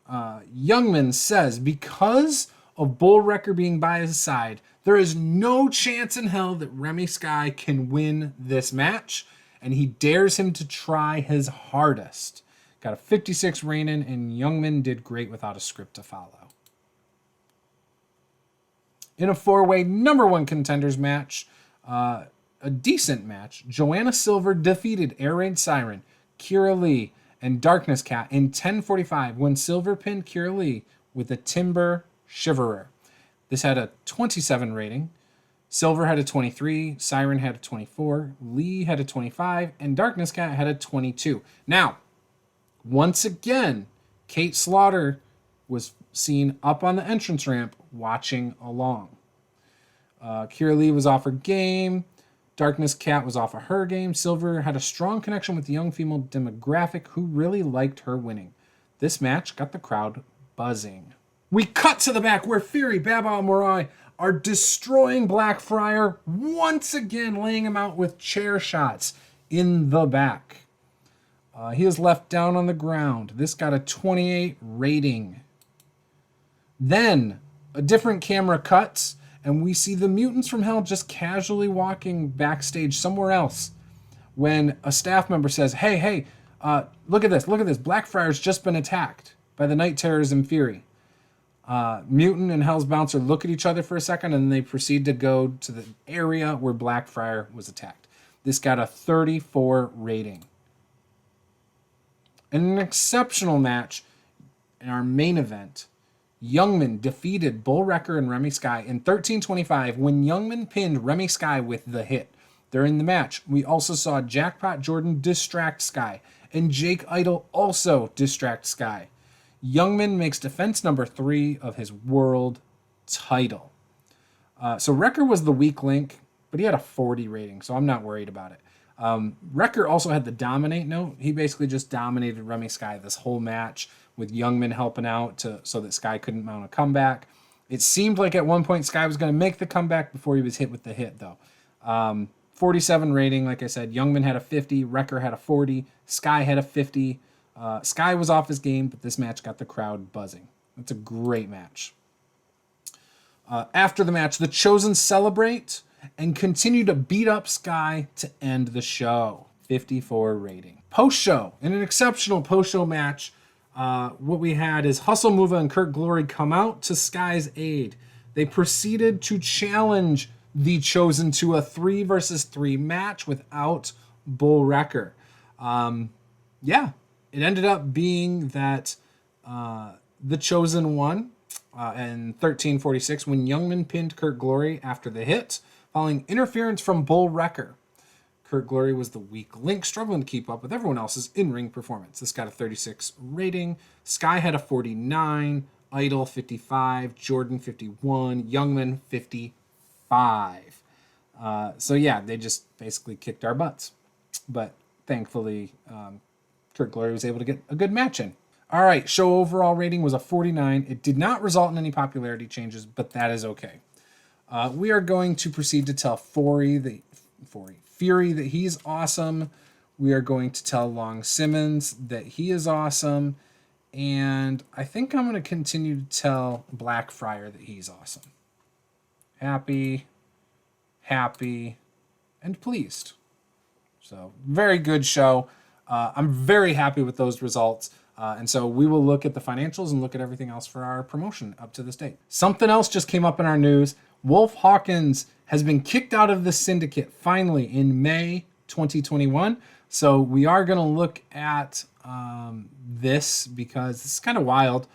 Youngman says, because of Bull Wrecker being by his side, there is no chance in hell that Remy Sky can win this match, and he dares him to try his hardest. Got a 56 rating, and Youngman did great without a script to follow. In a 4-way number 1 contenders match, a decent match, Joanna Silver defeated Air Raid Siren, Kira Lee, and Darkness Cat in 10:45 when Silver pinned Kira Lee with a Timber Shiverer. This had a 27 rating. Silver had a 23, Siren had a 24, Lee had a 25, and Darkness Cat had a 22. Now, once again, Kate Slaughter was seen up on the entrance ramp watching along. Kira Lee was off her game. Darkness Cat was off of her game. Silver had a strong connection with the young female demographic who really liked her winning. This match got the crowd buzzing. We cut to the back where Fury, Babau, and Morai are destroying Blackfriar, once again laying him out with chair shots in the back. He is left down on the ground. This got a 28 rating. Then a different camera cuts, and we see the mutants from hell just casually walking backstage somewhere else when a staff member says, hey, look at this. Blackfriar's just been attacked by the Night Terrors and Fury. Mutant and Hell's Bouncer look at each other for a second, and they proceed to go to the area where Blackfriar was attacked. This got a 34 rating. In an exceptional match in our main event, Youngman defeated Bull Wrecker and Remy Sky in 13:25 when Youngman pinned Remy Sky with the hit. During the match, we also saw Jackpot Jordan distract Sky, and Jake Idle also distract Sky. Youngman makes defense number 3 of his world title. So Wrecker was the weak link, but he had a 40 rating, so I'm not worried about it. Wrecker also had the dominate note. He basically just dominated Remy Sky this whole match with Youngman helping out so that Sky couldn't mount a comeback. It seemed like at one point Sky was going to make the comeback before he was hit with the hit, though. 47 rating, like I said. Youngman had a 50, Wrecker had a 40, Sky had a 50. Sky was off his game, but this match got the crowd buzzing. It's a great match. After the match, the Chosen celebrate and continue to beat up Sky to end the show. 54 rating. Post-show, in an exceptional post-show match, what we had is Hustle Mova and Kurt Glory come out to Sky's aid. They proceeded to challenge the Chosen to a 3 versus 3 match without Bull Wrecker. It ended up being that the Chosen won in 13:46 when Youngman pinned Kurt Glory after the hit, following interference from Bull Wrecker. Kurt Glory was the weak link, struggling to keep up with everyone else's in-ring performance. This got a 36 rating. Sky had a 49, Idol 55, Jordan 51, Youngman 55. So yeah, they just basically kicked our butts. But thankfully, Kurt Glory was able to get a good match in. All right, show overall rating was a 49. It did not result in any popularity changes, but that is okay. We are going to proceed to tell Fury that he's awesome. We are going to tell Long Simmons that he is awesome. And I think I'm going to continue to tell Blackfriar that he's awesome. Happy, and pleased. So, very good show. I'm very happy with those results. And so we will look at the financials and look at everything else for our promotion up to this date. Something else just came up in our news. Wolf Hawkins has been kicked out of the syndicate finally in May 2021. So we are going to look at this because it's kind of wild.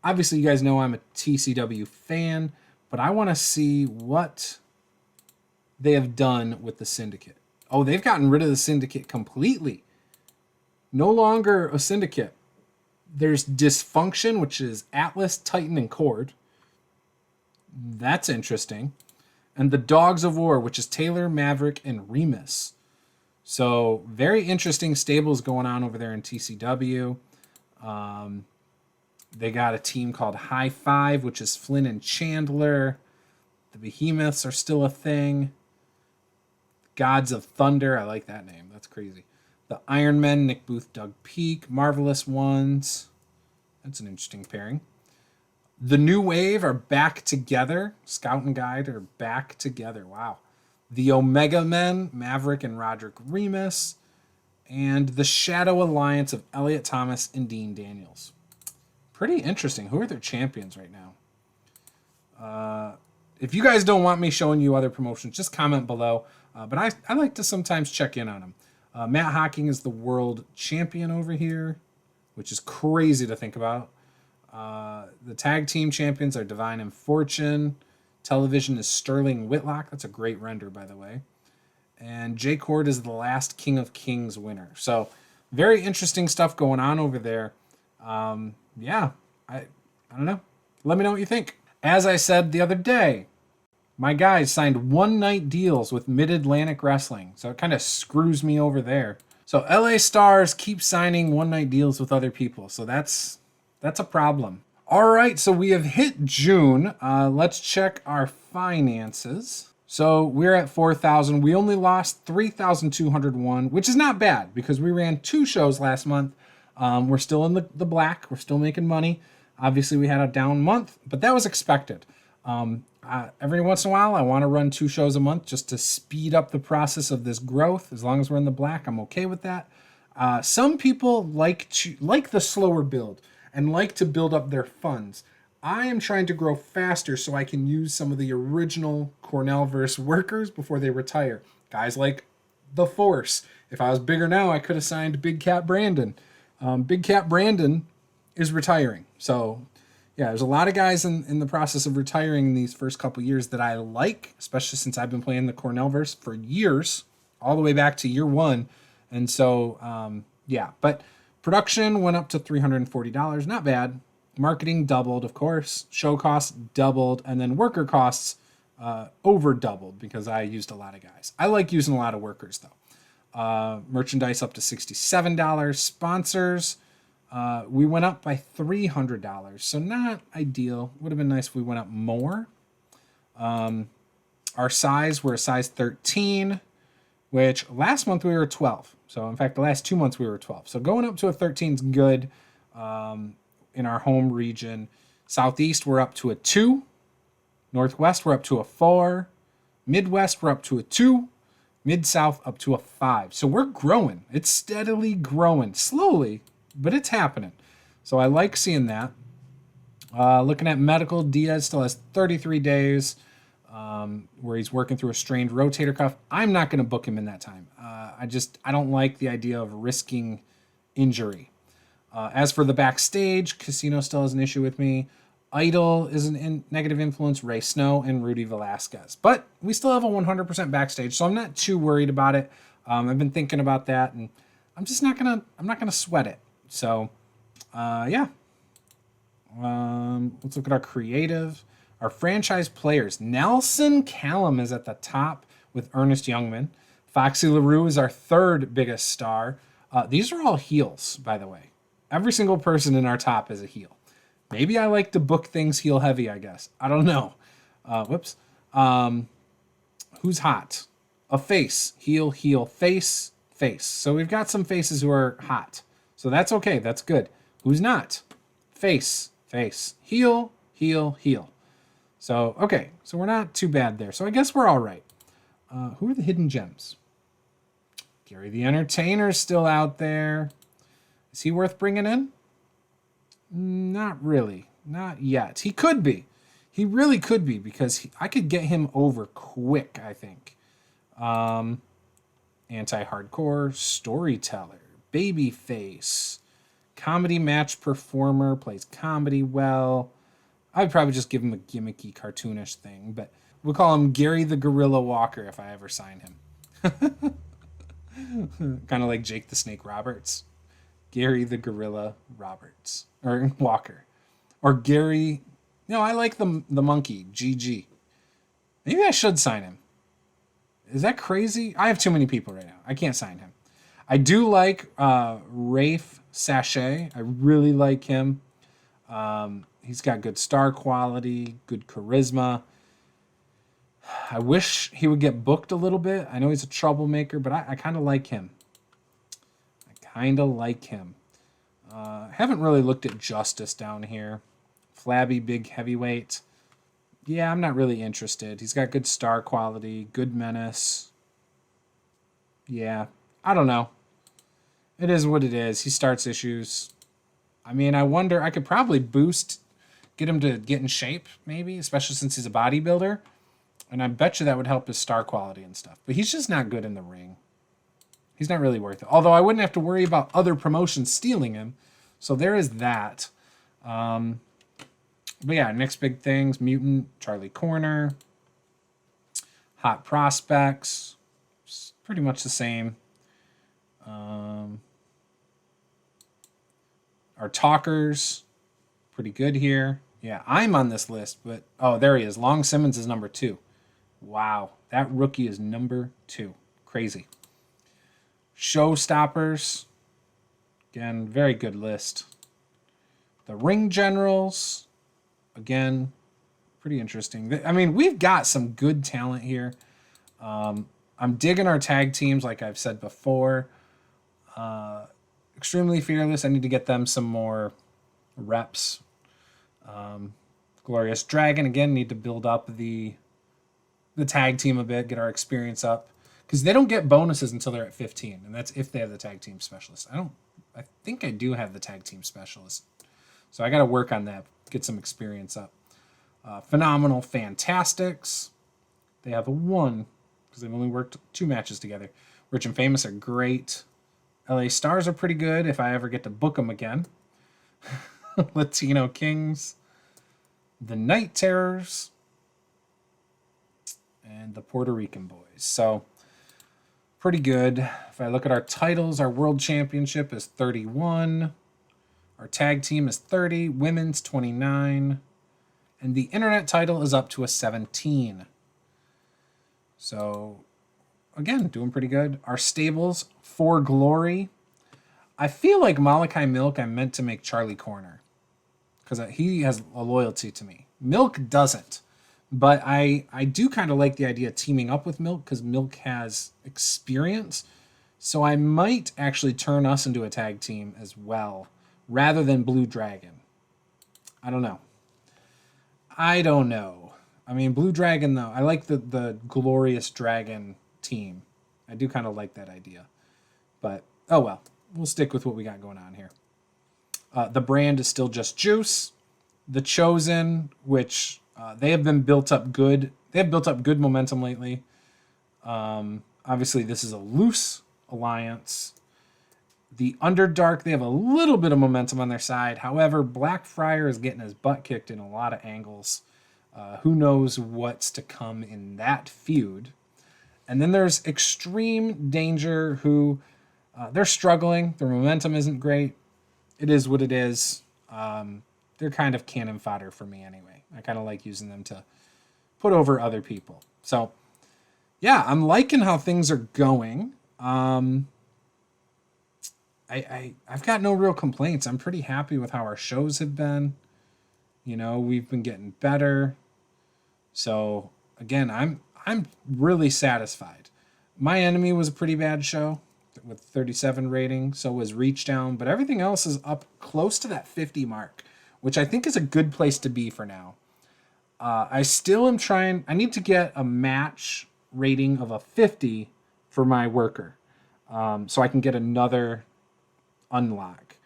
Obviously, you guys know I'm a TCW fan, but I want to see what they have done with the syndicate. Oh, they've gotten rid of the syndicate completely. No longer a syndicate. There's Dysfunction, which is Atlas, Titan, and Cord. That's interesting. And the Dogs of War, which is Taylor, Maverick, and Remus. So, very interesting stables going on over there in TCW. They got a team called High Five, which is Flynn and Chandler. The Behemoths are still a thing. Gods of Thunder, I like that name. That's crazy. The Iron Men, Nick Booth, Doug Peak. Marvelous Ones. That's an interesting pairing. The New Wave are back together. Scout and Guide are back together. Wow. The Omega Men, Maverick and Roderick Remus. And the Shadow Alliance of Elliot Thomas and Dean Daniels. Pretty interesting. Who are their champions right now? If you guys don't want me showing you other promotions, just comment below. But I like to sometimes check in on them. Matt Hocking is the world champion over here, which is crazy to think about. The tag team champions are Divine and Fortune. Television is Sterling Whitlock. That's a great render, by the way. And Jay Cord is the last King of Kings winner. So very interesting stuff going on over there. Yeah, I don't know. Let me know what you think. As I said the other day, my guys signed one-night deals with Mid-Atlantic Wrestling, so it kind of screws me over there. So LA Stars keep signing one-night deals with other people, so that's a problem. All right, so we have hit June. Let's check our finances. So we're at 4,000. We only lost 3,201, which is not bad because we ran 2 shows last month. We're still in the black. We're still making money. Obviously, we had a down month, but that was expected. Every once in a while, I want to run 2 shows a month just to speed up the process of this growth. As long as we're in the black, I'm okay with that. Some people like the slower build and like to build up their funds. I am trying to grow faster so I can use some of the original Cornellverse workers before they retire. Guys like The Force. If I was bigger now, I could have signed Big Cat Brandon. Big Cat Brandon is retiring. So, yeah, there's a lot of guys in the process of retiring in these first couple years that I like, especially since I've been playing the Cornellverse for years, all the way back to year 1. And so, yeah, but production went up to $340. Not bad. Marketing doubled, of course. Show costs doubled. And then worker costs over doubled because I used a lot of guys. I like using a lot of workers, though. Merchandise up to $67. Sponsors, we went up by $300. So not ideal. Would have been nice if we went up more. Our size, we're a size 13, which last month we were 12. So in fact, the last 2 months we were 12. So going up to a 13 is good. In our home region. Southeast, we're up to a 2. Northwest, we're up to a 4. Midwest, we're up to a 2. Mid-South, up to a 5. So we're growing. It's steadily growing. Slowly, but it's happening. So I like seeing that. Looking at medical, Diaz still has 33 days where he's working through a strained rotator cuff. I'm not going to book him in that time. I don't like the idea of risking injury. As for the backstage, Casino still has an issue with me. Idol is a negative influence, Ray Snow, and Rudy Velasquez. But we still have a 100% backstage, so I'm not too worried about it. I've been thinking about that, and I'm not gonna sweat it. So, yeah. Let's look at our creative. Our franchise players. Nelson Callum is at the top with Ernest Youngman. Foxy LaRue is our third biggest star. These are all heels, by the way. Every single person in our top is a heel. Maybe I like to book things heel heavy, I guess. I don't know. Whoops. Who's hot? A face. Heel, heel, face, face. So we've got some faces who are hot. So that's okay. That's good. Who's not? Face, face. Heel, heel, heel. So, okay. So we're not too bad there. So I guess we're all right. Who are the hidden gems? Gary the Entertainer's still out there. Is he worth bringing in? Not really. Not yet. He could be. He really could be, because I could get him over quick, I think. Anti-hardcore, storyteller, babyface, comedy match performer, plays comedy well. I'd probably just give him a gimmicky, cartoonish thing, but we'll call him Gary the Gorilla Walker if I ever sign him. Kind of like Jake the Snake Roberts. Gary the Gorilla Roberts. Or Walker. Or Gary... No, I like the monkey, GG. Maybe I should sign him. Is that crazy? I have too many people right now. I can't sign him. I do like Rafe Sachet. I really like him. He's got good star quality, good charisma. I wish he would get booked a little bit. I know he's a troublemaker, but I kind of like him. Haven't really looked at Justice down here. Flabby, big heavyweight. Yeah, I'm not really interested. He's got good star quality, good menace. Yeah, I don't know. It is what it is. He starts issues. I mean, I wonder, I could probably get him to get in shape, maybe, especially since he's a bodybuilder. And I bet you that would help his star quality and stuff. But he's just not good in the ring. He's not really worth it. Although I wouldn't have to worry about other promotions stealing him. So there is that. But yeah, next big things. Mutant, Charlie Corner. Hot Prospects. Pretty much the same. Our Talkers. Pretty good here. Yeah, I'm on this list. But, oh, there he is. Long Simmons is number 2. Wow. That rookie is number 2. Crazy. Showstoppers. Again, very good list. The Ring Generals. Again, pretty interesting. I mean, we've got some good talent here. I'm digging our tag teams, like I've said before. Extremely Fearless. I need to get them some more reps. Glorious Dragon. Again, need to build up the tag team a bit, get our experience up. Because they don't get bonuses until they're at 15. And that's if they have the tag team specialist. I think I do have the tag team specialist. So I got to work on that. Get some experience up. Phenomenal Fantastics. They have a 1 because they've only worked 2 matches together. Rich and Famous are great. LA Stars are pretty good if I ever get to book them again. Latino Kings. The Night Terrors. And the Puerto Rican Boys. So, pretty good. If I look at our titles, our World Championship is 31. Our tag team is 30, women's 29, and the internet title is up to a 17. So, again, doing pretty good. Our stables, For Glory. I feel like Malachi Milk I meant to make Charlie Corner because he has a loyalty to me. Milk doesn't, but I do kind of like the idea of teaming up with Milk because Milk has experience. So I might actually turn us into a tag team as well, rather than Blue Dragon. I don't know. I mean, Blue Dragon, though. I like the Glorious Dragon team. I do kind of like that idea. But, oh well. We'll stick with what we got going on here. The brand is still just Juice. The Chosen, which they have been built up good. They have built up good momentum lately. Obviously, this is a loose alliance. The Underdark, they have a little bit of momentum on their side. However, Blackfriar is getting his butt kicked in a lot of angles. Who knows what's to come in that feud. And then there's Extreme Danger, who they're struggling. Their momentum isn't great. It is what it is. They're kind of cannon fodder for me anyway. I kind of like using them to put over other people. So, yeah, I'm liking how things are going. I've got no real complaints. I'm pretty happy with how our shows have been. You know, we've been getting better. So again, I'm really satisfied. My Enemy was a pretty bad show with 37 rating. So was Reach Down, but everything else is up close to that 50 mark, which I think is a good place to be for now. I still am trying. I need to get a match rating of a 50 for my worker, so I can get another unlock.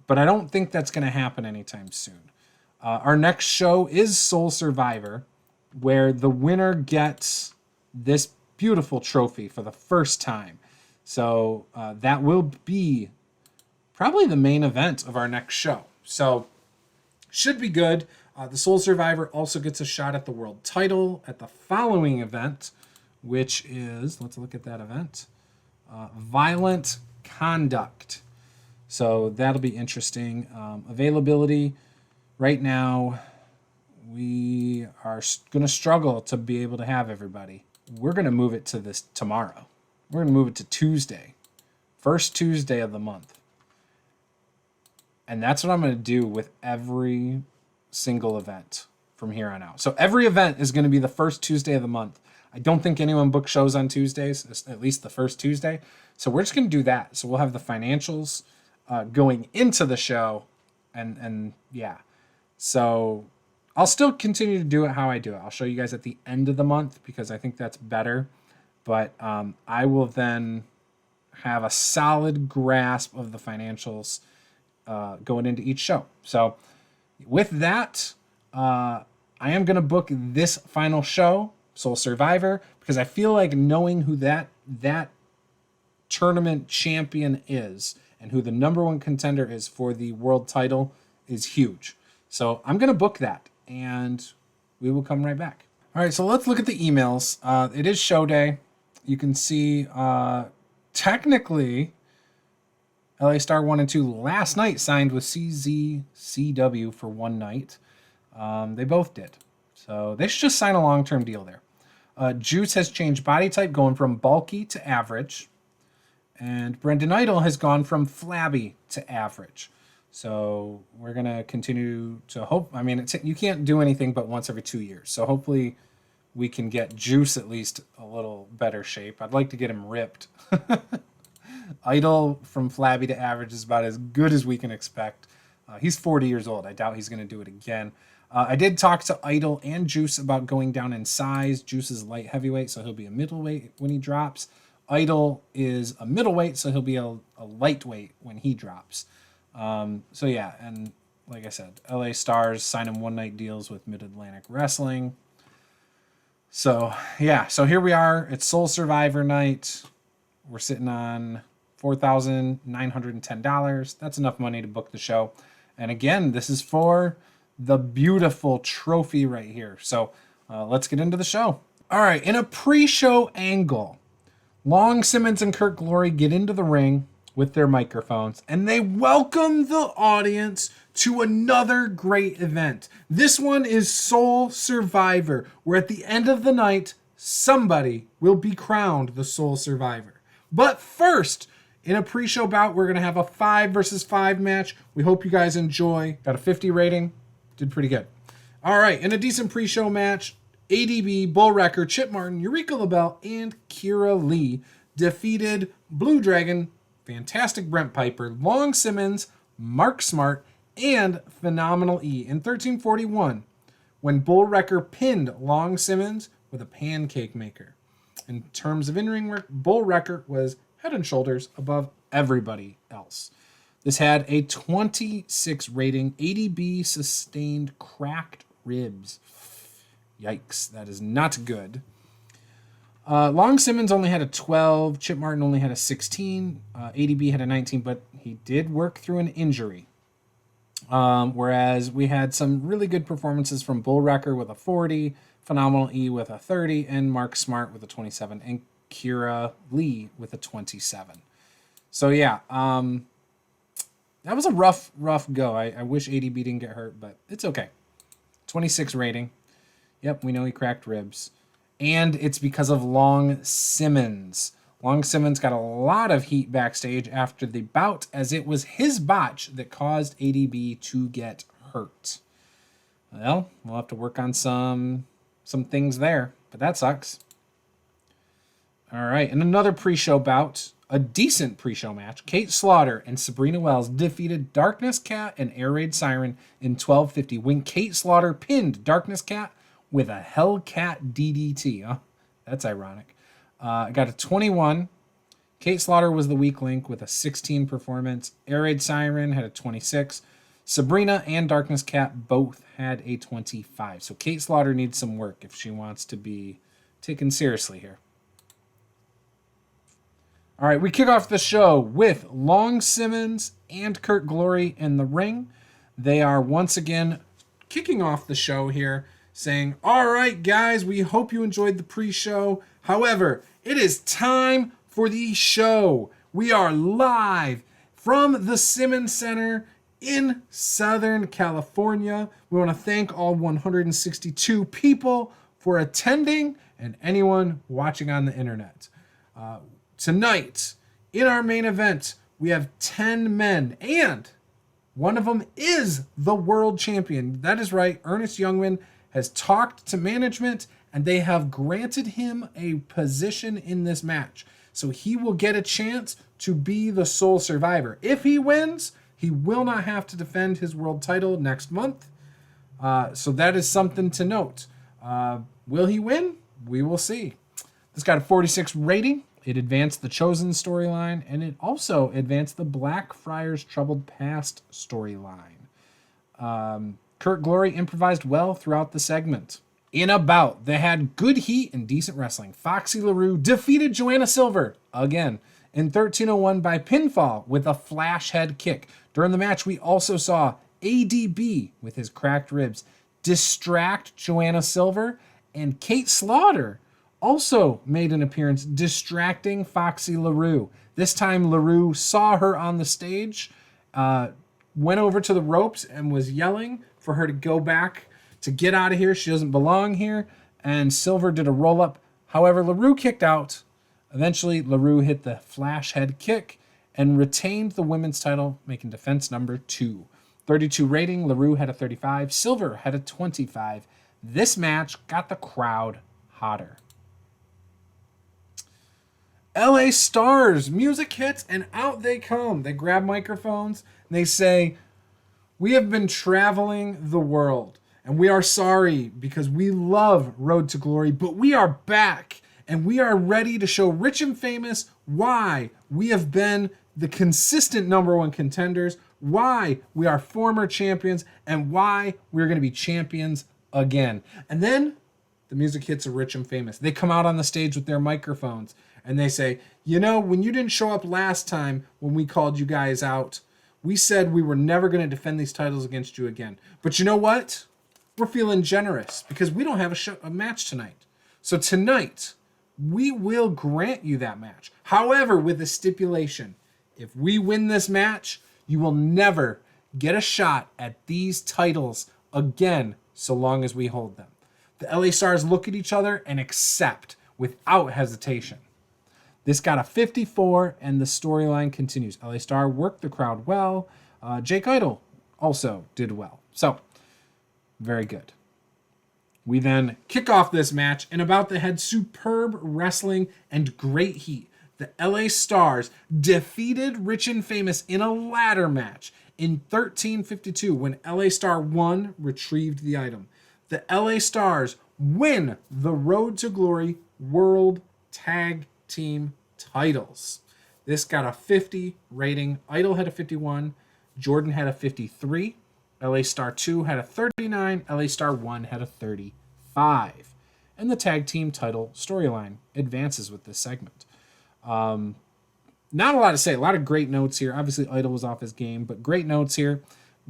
But I don't think that's going to happen anytime soon. Our next show is Soul Survivor, where the winner gets this beautiful trophy for the first time. So that will be probably the main event of our next show. So should be good. The Soul Survivor also gets a shot at the world title at the following event, which is, let's look at that event, Violent Conduct. So that'll be interesting. Availability right now, we are going to struggle to be able to have everybody. We're going to move it to this tomorrow. We're going to move it to Tuesday, first Tuesday of the month. And that's what I'm going to do with every single event from here on out. So every event is going to be the first Tuesday of the month. I don't think anyone books shows on Tuesdays, at least the first Tuesday. So we're just going to do that. So we'll have the financials going into the show, and yeah. So I'll still continue to do it how I do it. I'll show you guys at the end of the month because I think that's better. But I will then have a solid grasp of the financials going into each show. So with that, I am going to book this final show, Soul Survivor, because I feel like knowing who that tournament champion is and who the number one contender is for the world title is huge. So I'm going to book that, and we will come right back. All right, so let's look at the emails. It is show day. You can see technically LA Star 1 and 2 last night signed with CZCW for one night. They both did. So they should just sign a long-term deal there. Juice has changed body type, going from bulky to average. And Brendan Idol has gone from flabby to average. So we're going to continue to hope. I mean, you can't do anything but once every 2 years. So hopefully we can get Juice at least a little better shape. I'd like to get him ripped. Idol from flabby to average is about as good as we can expect. He's 40 years old. I doubt he's going to do it again. I did talk to Idol and Juice about going down in size. Juice is light heavyweight, so he'll be a middleweight when he drops. Idol is a middleweight, so he'll be a lightweight when he drops. So yeah, and like I said, LA Stars signing one-night deals with Mid-Atlantic Wrestling. So yeah, so here we are. It's Soul Survivor night. We're sitting on $4,910. That's enough money to book the show. And again, this is for the beautiful trophy right here. So let's get into the show. All right, in a pre-show angle, Long Simmons and Kurt Glory get into the ring with their microphones, and they welcome the audience to another great event. This one is Soul Survivor, where at the end of the night, somebody will be crowned the Soul Survivor. But first, in a pre-show bout, we're going to have a 5 versus 5 match. We hope you guys enjoy. Got a 50 rating. Did pretty good. All right, in a decent pre-show match, ADB, Bull Wrecker, Chip Martin, Eureka LaBelle, and Kira Lee defeated Blue Dragon, Fantastic Brent Piper, Long Simmons, Mark Smart, and Phenomenal E in 1341 when Bull Wrecker pinned Long Simmons with a pancake maker. In terms of in-ring work, Bull Wrecker was head and shoulders above everybody else. This had a 26 rating. ADB sustained cracked ribs. Yikes, that is not good. Long Simmons only had a 12. Chip Martin only had a 16. ADB had a 19, but he did work through an injury. Whereas we had some really good performances from Bull Wrecker with a 40, Phenomenal E with a 30, and Mark Smart with a 27, and Kira Lee with a 27. So yeah, that was a rough go. I wish ADB didn't get hurt, but it's okay. 26 rating. Yep, we know he cracked ribs. And it's because of Long Simmons. Long Simmons got a lot of heat backstage after the bout, as it was his botch that caused ADB to get hurt. Well, we'll have to work on some things there, but that sucks. All right, and another pre-show bout, a decent pre-show match. Kate Slaughter and Sabrina Wells defeated Darkness Cat and Air Raid Siren in 12:50 when Kate Slaughter pinned Darkness Cat with a Hellcat DDT. Oh, that's ironic. Got a 21. Kate Slaughter was the weak link with a 16 performance. Air Raid Siren had a 26. Sabrina and Darkness Cat both had a 25. So Kate Slaughter needs some work if she wants to be taken seriously here. All right, we kick off the show with Long Simmons and Kurt Glory in the ring. They are once again kicking off the show here, saying, all right, guys, we hope you enjoyed the pre-show. However, it is time for the show. We are live from the Simmons Center in Southern California. We want to thank all 162 people for attending and anyone watching on the internet. Tonight, in our main event, we have 10 men, and one of them is the world champion. That is right, Ernest Youngman has talked to management, and they have granted him a position in this match. So he will get a chance to be the sole survivor. If he wins, he will not have to defend his world title next month. So that is something to note. Will he win? We will see. This got a 46 rating. It advanced the Chosen storyline, and it also advanced the Blackfriars Troubled Past storyline. Kurt Glory improvised well throughout the segment. In a bout, they had good heat and decent wrestling. Foxy LaRue defeated Joanna Silver, again, in 1301 by pinfall with a flash head kick. During the match, we also saw ADB, with his cracked ribs, distract Joanna Silver, and Kate Slaughter also made an appearance distracting Foxy LaRue. This time LaRue saw her on the stage, went over to the ropes and was yelling for her to go back, to get out of here. She doesn't belong here. And Silver did a roll-up. However, LaRue kicked out. Eventually, LaRue hit the flash head kick and retained the women's title, making defense number 2. 32 rating, LaRue had a 35. Silver had a 25. This match got the crowd hotter. LA Stars, music hits, and out they come. They grab microphones, and they say, we have been traveling the world, and we are sorry because we love Road to Glory, but we are back, and we are ready to show Rich and Famous why we have been the consistent number one contenders, why we are former champions, and why we're going to be champions again. And then the music hits are Rich and Famous. They come out on the stage with their microphones, and they say, you know, when you didn't show up last time when we called you guys out, we said we were never going to defend these titles against you again. But you know what? We're feeling generous because we don't have a match tonight. So tonight, we will grant you that match. However, with a stipulation, if we win this match, you will never get a shot at these titles again so long as we hold them. The LA Stars look at each other and accept without hesitation. This got a 54, and the storyline continues. LA Star worked the crowd well. Jake Idol also did well. So, very good. We then kick off this match, and about they had superb wrestling and great heat. The LA Stars defeated Rich and Famous in a ladder match in 1352 when LA Star 1 retrieved the item. The LA Stars win the Road to Glory World Tag Team titles. This got a 50 rating. Idol had a 51. Jordan had a 53. LA Star 2 had a 39. LA Star 1 had a 35. and the tag team title storyline advances with this segment. Not a lot to say. A lot of great notes here. Obviously, Idol was off his game, but great notes here.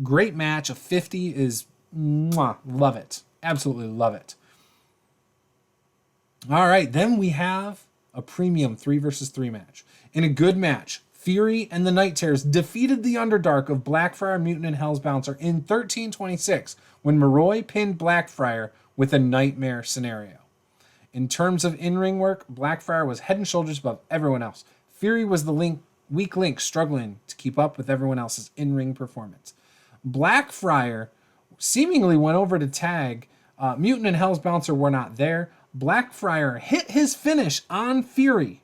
Great match. A 50 is mwah, love it. Absolutely love it. All right, then we have a premium 3 versus 3 match. In a good match, Fury and the Night Terrors defeated the Underdark of Blackfriar, Mutant, and Hell's Bouncer in 1326 when Morai pinned Blackfriar with a nightmare scenario. In terms of in-ring work, Blackfriar was head and shoulders above everyone else. Fury was the weak link struggling to keep up with everyone else's in-ring performance. Blackfriar seemingly went over to tag. Mutant and Hell's Bouncer were not there. Blackfriar hit his finish on Fury,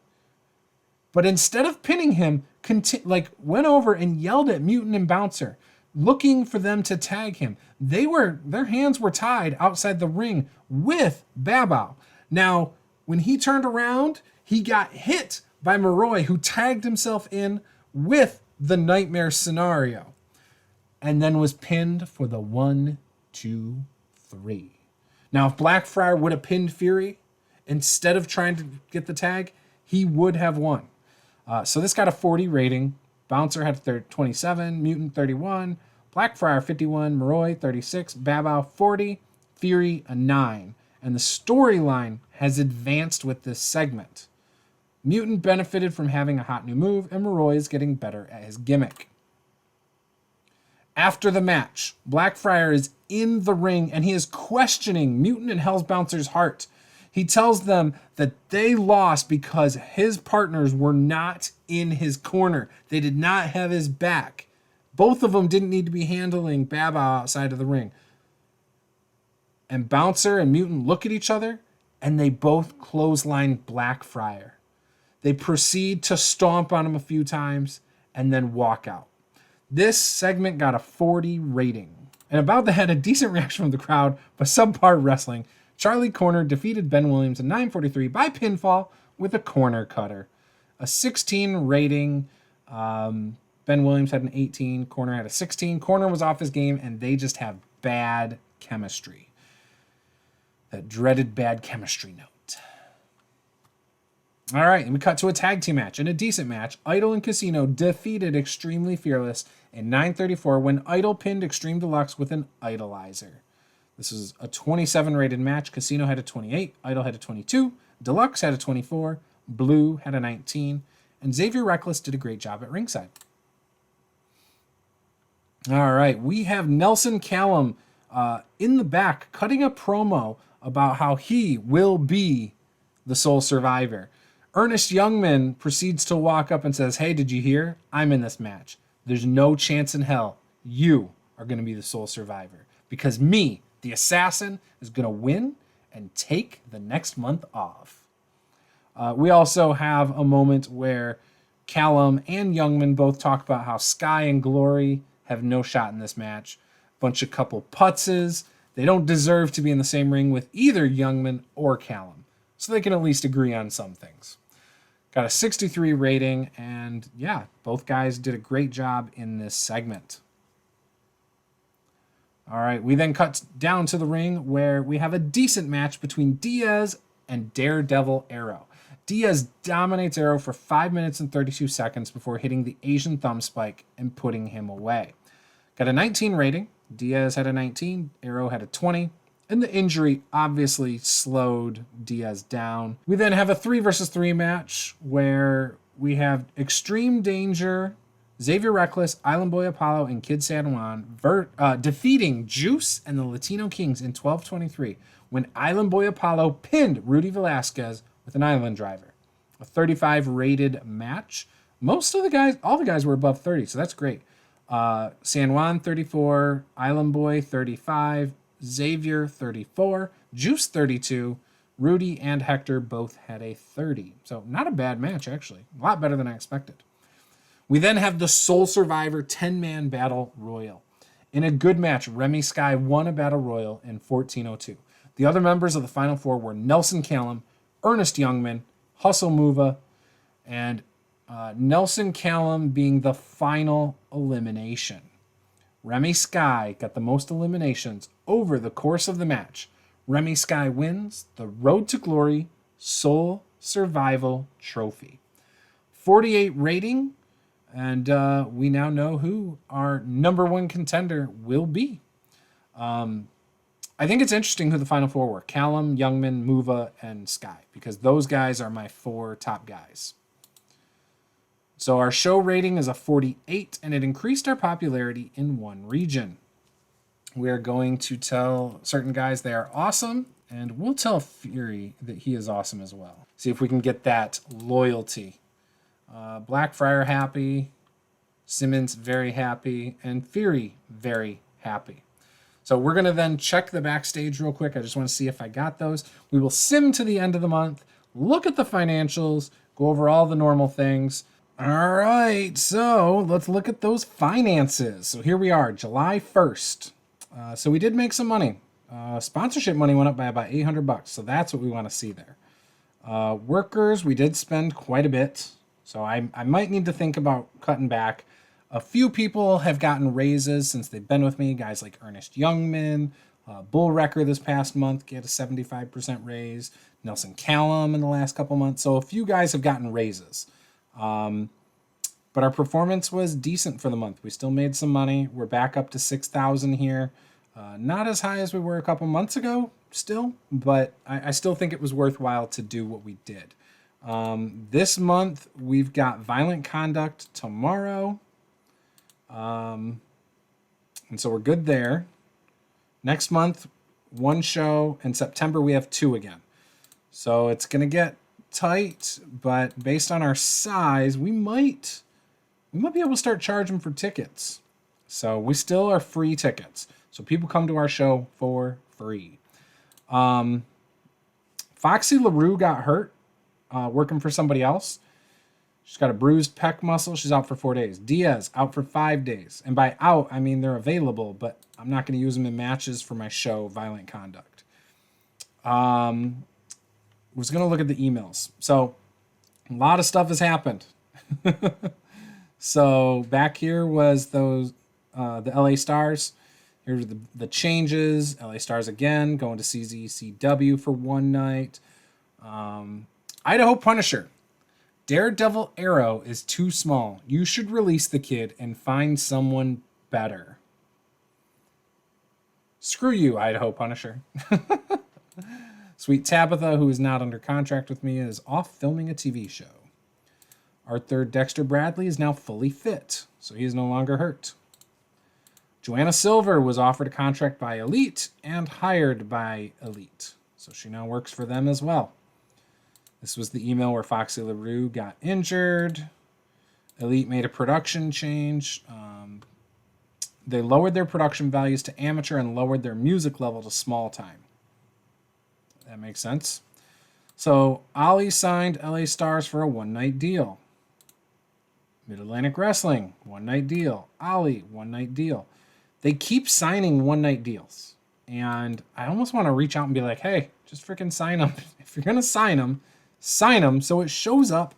but instead of pinning him, went over and yelled at Mutant and Bouncer, looking for them to tag him. Their hands were tied outside the ring with Babau. Now, when he turned around, he got hit by Morai, who tagged himself in with the nightmare scenario, and then was pinned for the 1, 2, 3. Now, if Blackfriar would have pinned Fury instead of trying to get the tag, he would have won. So this got a 40 rating. Bouncer had 27, Mutant 31, Blackfriar 51, Morai 36, Babau 40, Fury a 9. And the storyline has advanced with this segment. Mutant benefited from having a hot new move, and Morai is getting better at his gimmick. After the match, Blackfriar is in the ring, and he is questioning Mutant and Hell's Bouncer's heart. He tells them that they lost because his partners were not in his corner. They did not have his back. Both of them didn't need to be handling Babau outside of the ring. And Bouncer and Mutant look at each other, and they both clothesline Blackfriar. They proceed to stomp on him a few times and then walk out. This segment got a 40 rating. And About that had a decent reaction from the crowd, but subpar wrestling. Charlie Corner defeated Ben Williams in 9:43 by pinfall with a corner cutter. A 16 rating. Ben Williams had an 18. Corner had a 16. Corner was off his game, and they just have bad chemistry. That dreaded bad chemistry note. All right, and we cut to a tag team match. In a decent match, Idol and Casino defeated Extremely Fearless in 9:34 when Idol pinned Extreme Deluxe with an Idolizer. This is a 27 rated match. Casino had a 28, Idol had a 22, Deluxe had a 24, Blue had a 19, and Xavier Reckless did a great job at ringside. All right, we have Nelson Callum in the back cutting a promo about how he will be the sole survivor. Ernest Youngman proceeds to walk up and says, "Hey, did you hear? I'm in this match. There's no chance in hell you are going to be the sole survivor because me, the assassin, is going to win and take the next month off." We also have a moment where Callum and Youngman both talk about how Sky and Glory have no shot in this match. Bunch of couple putzes. They don't deserve to be in the same ring with either Youngman or Callum, so they can at least agree on some things. Got a 63 rating, and yeah, both guys did a great job in this segment. All right, we then cut down to the ring where we have a decent match between Diaz and Daredevil Arrow. Diaz dominates Arrow for 5 minutes and 32 seconds before hitting the Asian thumb spike and putting him away. Got a 19 rating. Diaz had a 19, Arrow had a 20, and the injury obviously slowed Diaz down. We then have a 3 versus 3 match where we have Extreme Danger, Xavier Reckless, Island Boy Apollo, and Kid San Juan defeating Juice and the Latino Kings in 12:23 when Island Boy Apollo pinned Rudy Velasquez with an Island Driver. A 35 rated match. All the guys were above 30, so that's great. San Juan 34, Island Boy 35, Xavier 34, Juice 32, Rudy and Hector both had a 30. So not a bad match, actually. A lot better than I expected. We then have the Sole Survivor 10-man Battle Royal. In a good match, Remy Sky won a Battle Royal in 14:02. The other members of the Final Four were Nelson Callum, Ernest Youngman, Hustle Muva, and Nelson Callum being the final elimination. Remy Sky got the most eliminations over the course of the match. Remy Sky wins the Road to Glory Soul Survival Trophy. 48 rating, and we now know who our number one contender will be. I think it's interesting who the final four were. Callum, Youngman, Muva, and Sky, because those guys are my four top guys. So our show rating is a 48, and it increased our popularity in one region. We are going to tell certain guys they are awesome, and we'll tell Fury that he is awesome as well. See if we can get that loyalty. Blackfriar happy, Simmons very happy, and Fury very happy. So we're going to then check the backstage real quick. I just want to see if I got those. We will sim to the end of the month, look at the financials, go over all the normal things. All right, so let's look at those finances. So here we are, July 1st. So we did make some money. Sponsorship money went up by about $800, so that's what we want to see there. Workers, we did spend quite a bit, so I might need to think about cutting back. A few people have gotten raises since they've been with me, guys like Ernest Youngman, Bull Wrecker this past month get a 75% raise, Nelson Callum in the last couple months, so a few guys have gotten raises. But our performance was decent for the month. We still made some money. We're back up to 6,000 here. Not as high as we were a couple months ago still, but I still think it was worthwhile to do what we did. This month, we've got Violent Conduct tomorrow. And so we're good there. Next month, one show. In September, we have 2 again. So it's going to get tight, but based on our size, we might be able to start charging for tickets. So we still are free tickets. So people come to our show for free. Foxy LaRue got hurt working for somebody else. She's got a bruised pec muscle. She's out for 4 days. Diaz out for 5 days. And by out, I mean they're available, but I'm not going to use them in matches for my show, Violent Conduct. Was going to look at the emails. So a lot of stuff has happened. So back here was those the LA Stars. Here's the changes. LA Stars again going to CZCW for one night. Idaho Punisher. Daredevil Arrow is too small. You should release the kid and find someone better. Screw you, Idaho Punisher. Sweet Tabitha, who is not under contract with me, is off filming a TV show. Our third Dexter Bradley is now fully fit, so he is no longer hurt. Joanna Silver was offered a contract by Elite and hired by Elite, so she now works for them as well. This was the email where Foxy LaRue got injured. Elite made a production change. They lowered their production values to amateur and lowered their music level to small time. That makes sense. So Ollie signed LA Stars for a one-night deal. Mid-Atlantic Wrestling, one-night deal. Ollie, one-night deal. They keep signing one-night deals. And I almost want to reach out and be like, hey, just freaking sign them. If you're going to sign them so it shows up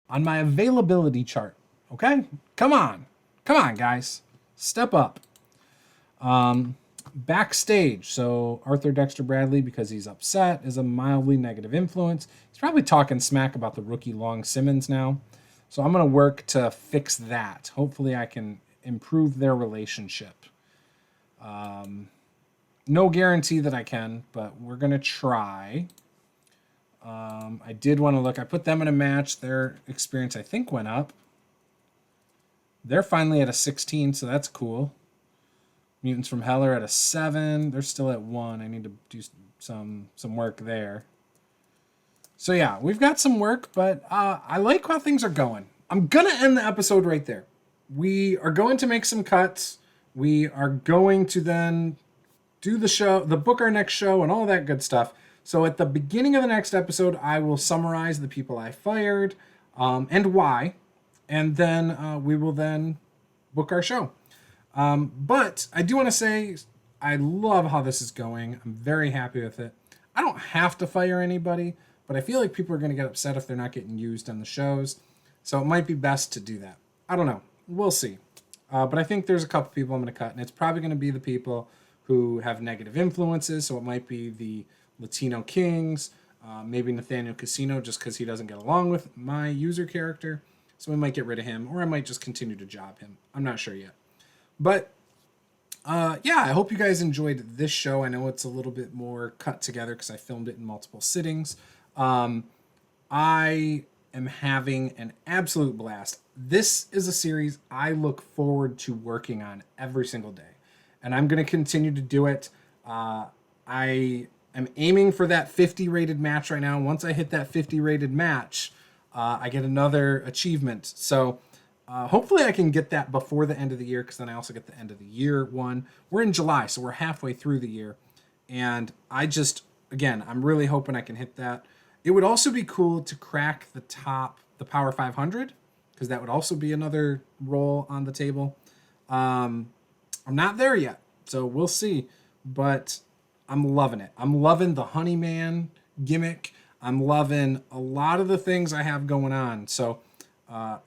on my availability chart. Okay? Come on, guys. Step up. Backstage. So Arthur Dexter Bradley, because he's upset, is a mildly negative influence. He's probably talking smack about the rookie Long Simmons now. So I'm going to work to fix that. Hopefully I can improve their relationship. No guarantee that I can, but we're going to try. I did want to look. I put them in a match. Their experience, I think, went up. They're finally at a 16, so that's cool. Mutants from Hell are at a 7. They're still at 1. I need to do some work there. So yeah, we've got some work, but I like how things are going. I'm going to end the episode right there. We are going to make some cuts. We are going to then do the book our next show and all that good stuff. So at the beginning of the next episode, I will summarize the people I fired and why. And then we will then book our show. But I do want to say I love how this is going. I'm very happy with it. I don't have to fire anybody, but I feel like people are going to get upset if they're not getting used on the shows. So it might be best to do that. I don't know. We'll see. But I think there's a couple people I'm going to cut, and it's probably going to be the people who have negative influences. So it might be the Latino Kings, maybe Nathaniel Casino, just because he doesn't get along with my user character. So we might get rid of him, or I might just continue to job him. I'm not sure yet. But yeah, I hope you guys enjoyed this show. I know it's a little bit more cut together because I filmed it in multiple sittings. I am having an absolute blast. This is a series I look forward to working on every single day, and I'm going to continue to do it. I am aiming for that 50 rated match right now. Once I hit that 50 rated match, I get another achievement. So hopefully I can get that before the end of the year, because then I also get the end of the year one. We're in July, so we're halfway through the year. And again, I'm really hoping I can hit that. It would also be cool to crack the Power 500, because that would also be another role on the table. I'm not there yet, so we'll see. But I'm loving it. I'm loving the Honeyman gimmick. I'm loving a lot of the things I have going on. So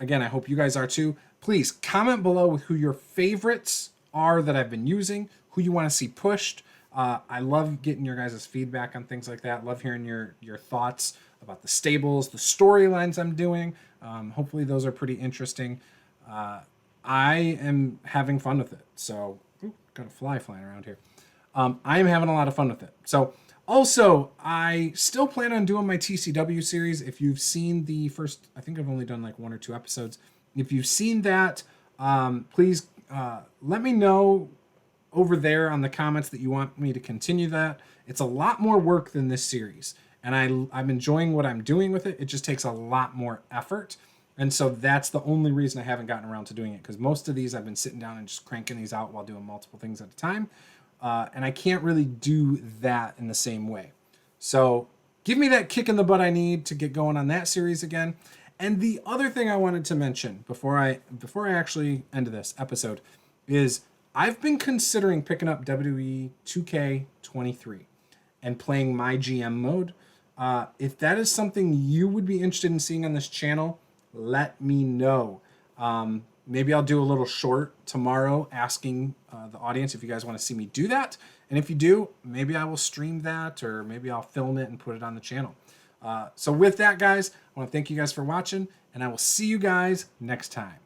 again, I hope you guys are too. Please comment below with who your favorites are that I've been using, who you want to see pushed. I love getting your guys' feedback on things like that. Love hearing your thoughts about the stables, the storylines I'm doing. Hopefully those are pretty interesting. I am having fun with it. So, got a fly flying around here. I am having a lot of fun with it. So, also, I still plan on doing my TCW series. If you've seen the first, I think I've only done like 1 or 2 episodes. If you've seen that, please let me know over there on the comments that you want me to continue that. It's a lot more work than this series, and I'm enjoying what I'm doing with it. It just takes a lot more effort, and so that's the only reason I haven't gotten around to doing it, because most of these I've been sitting down and just cranking these out while doing multiple things at a time. And I can't really do that in the same way. So give me that kick in the butt I need to get going on that series again. And the other thing I wanted to mention before I actually end this episode is I've been considering picking up WWE 2K23 and playing my GM mode. If that is something you would be interested in seeing on this channel, let me know. Maybe I'll do a little short tomorrow asking the audience if you guys want to see me do that. And if you do, maybe I will stream that, or maybe I'll film it and put it on the channel. So with that, guys, I want to thank you guys for watching, and I will see you guys next time.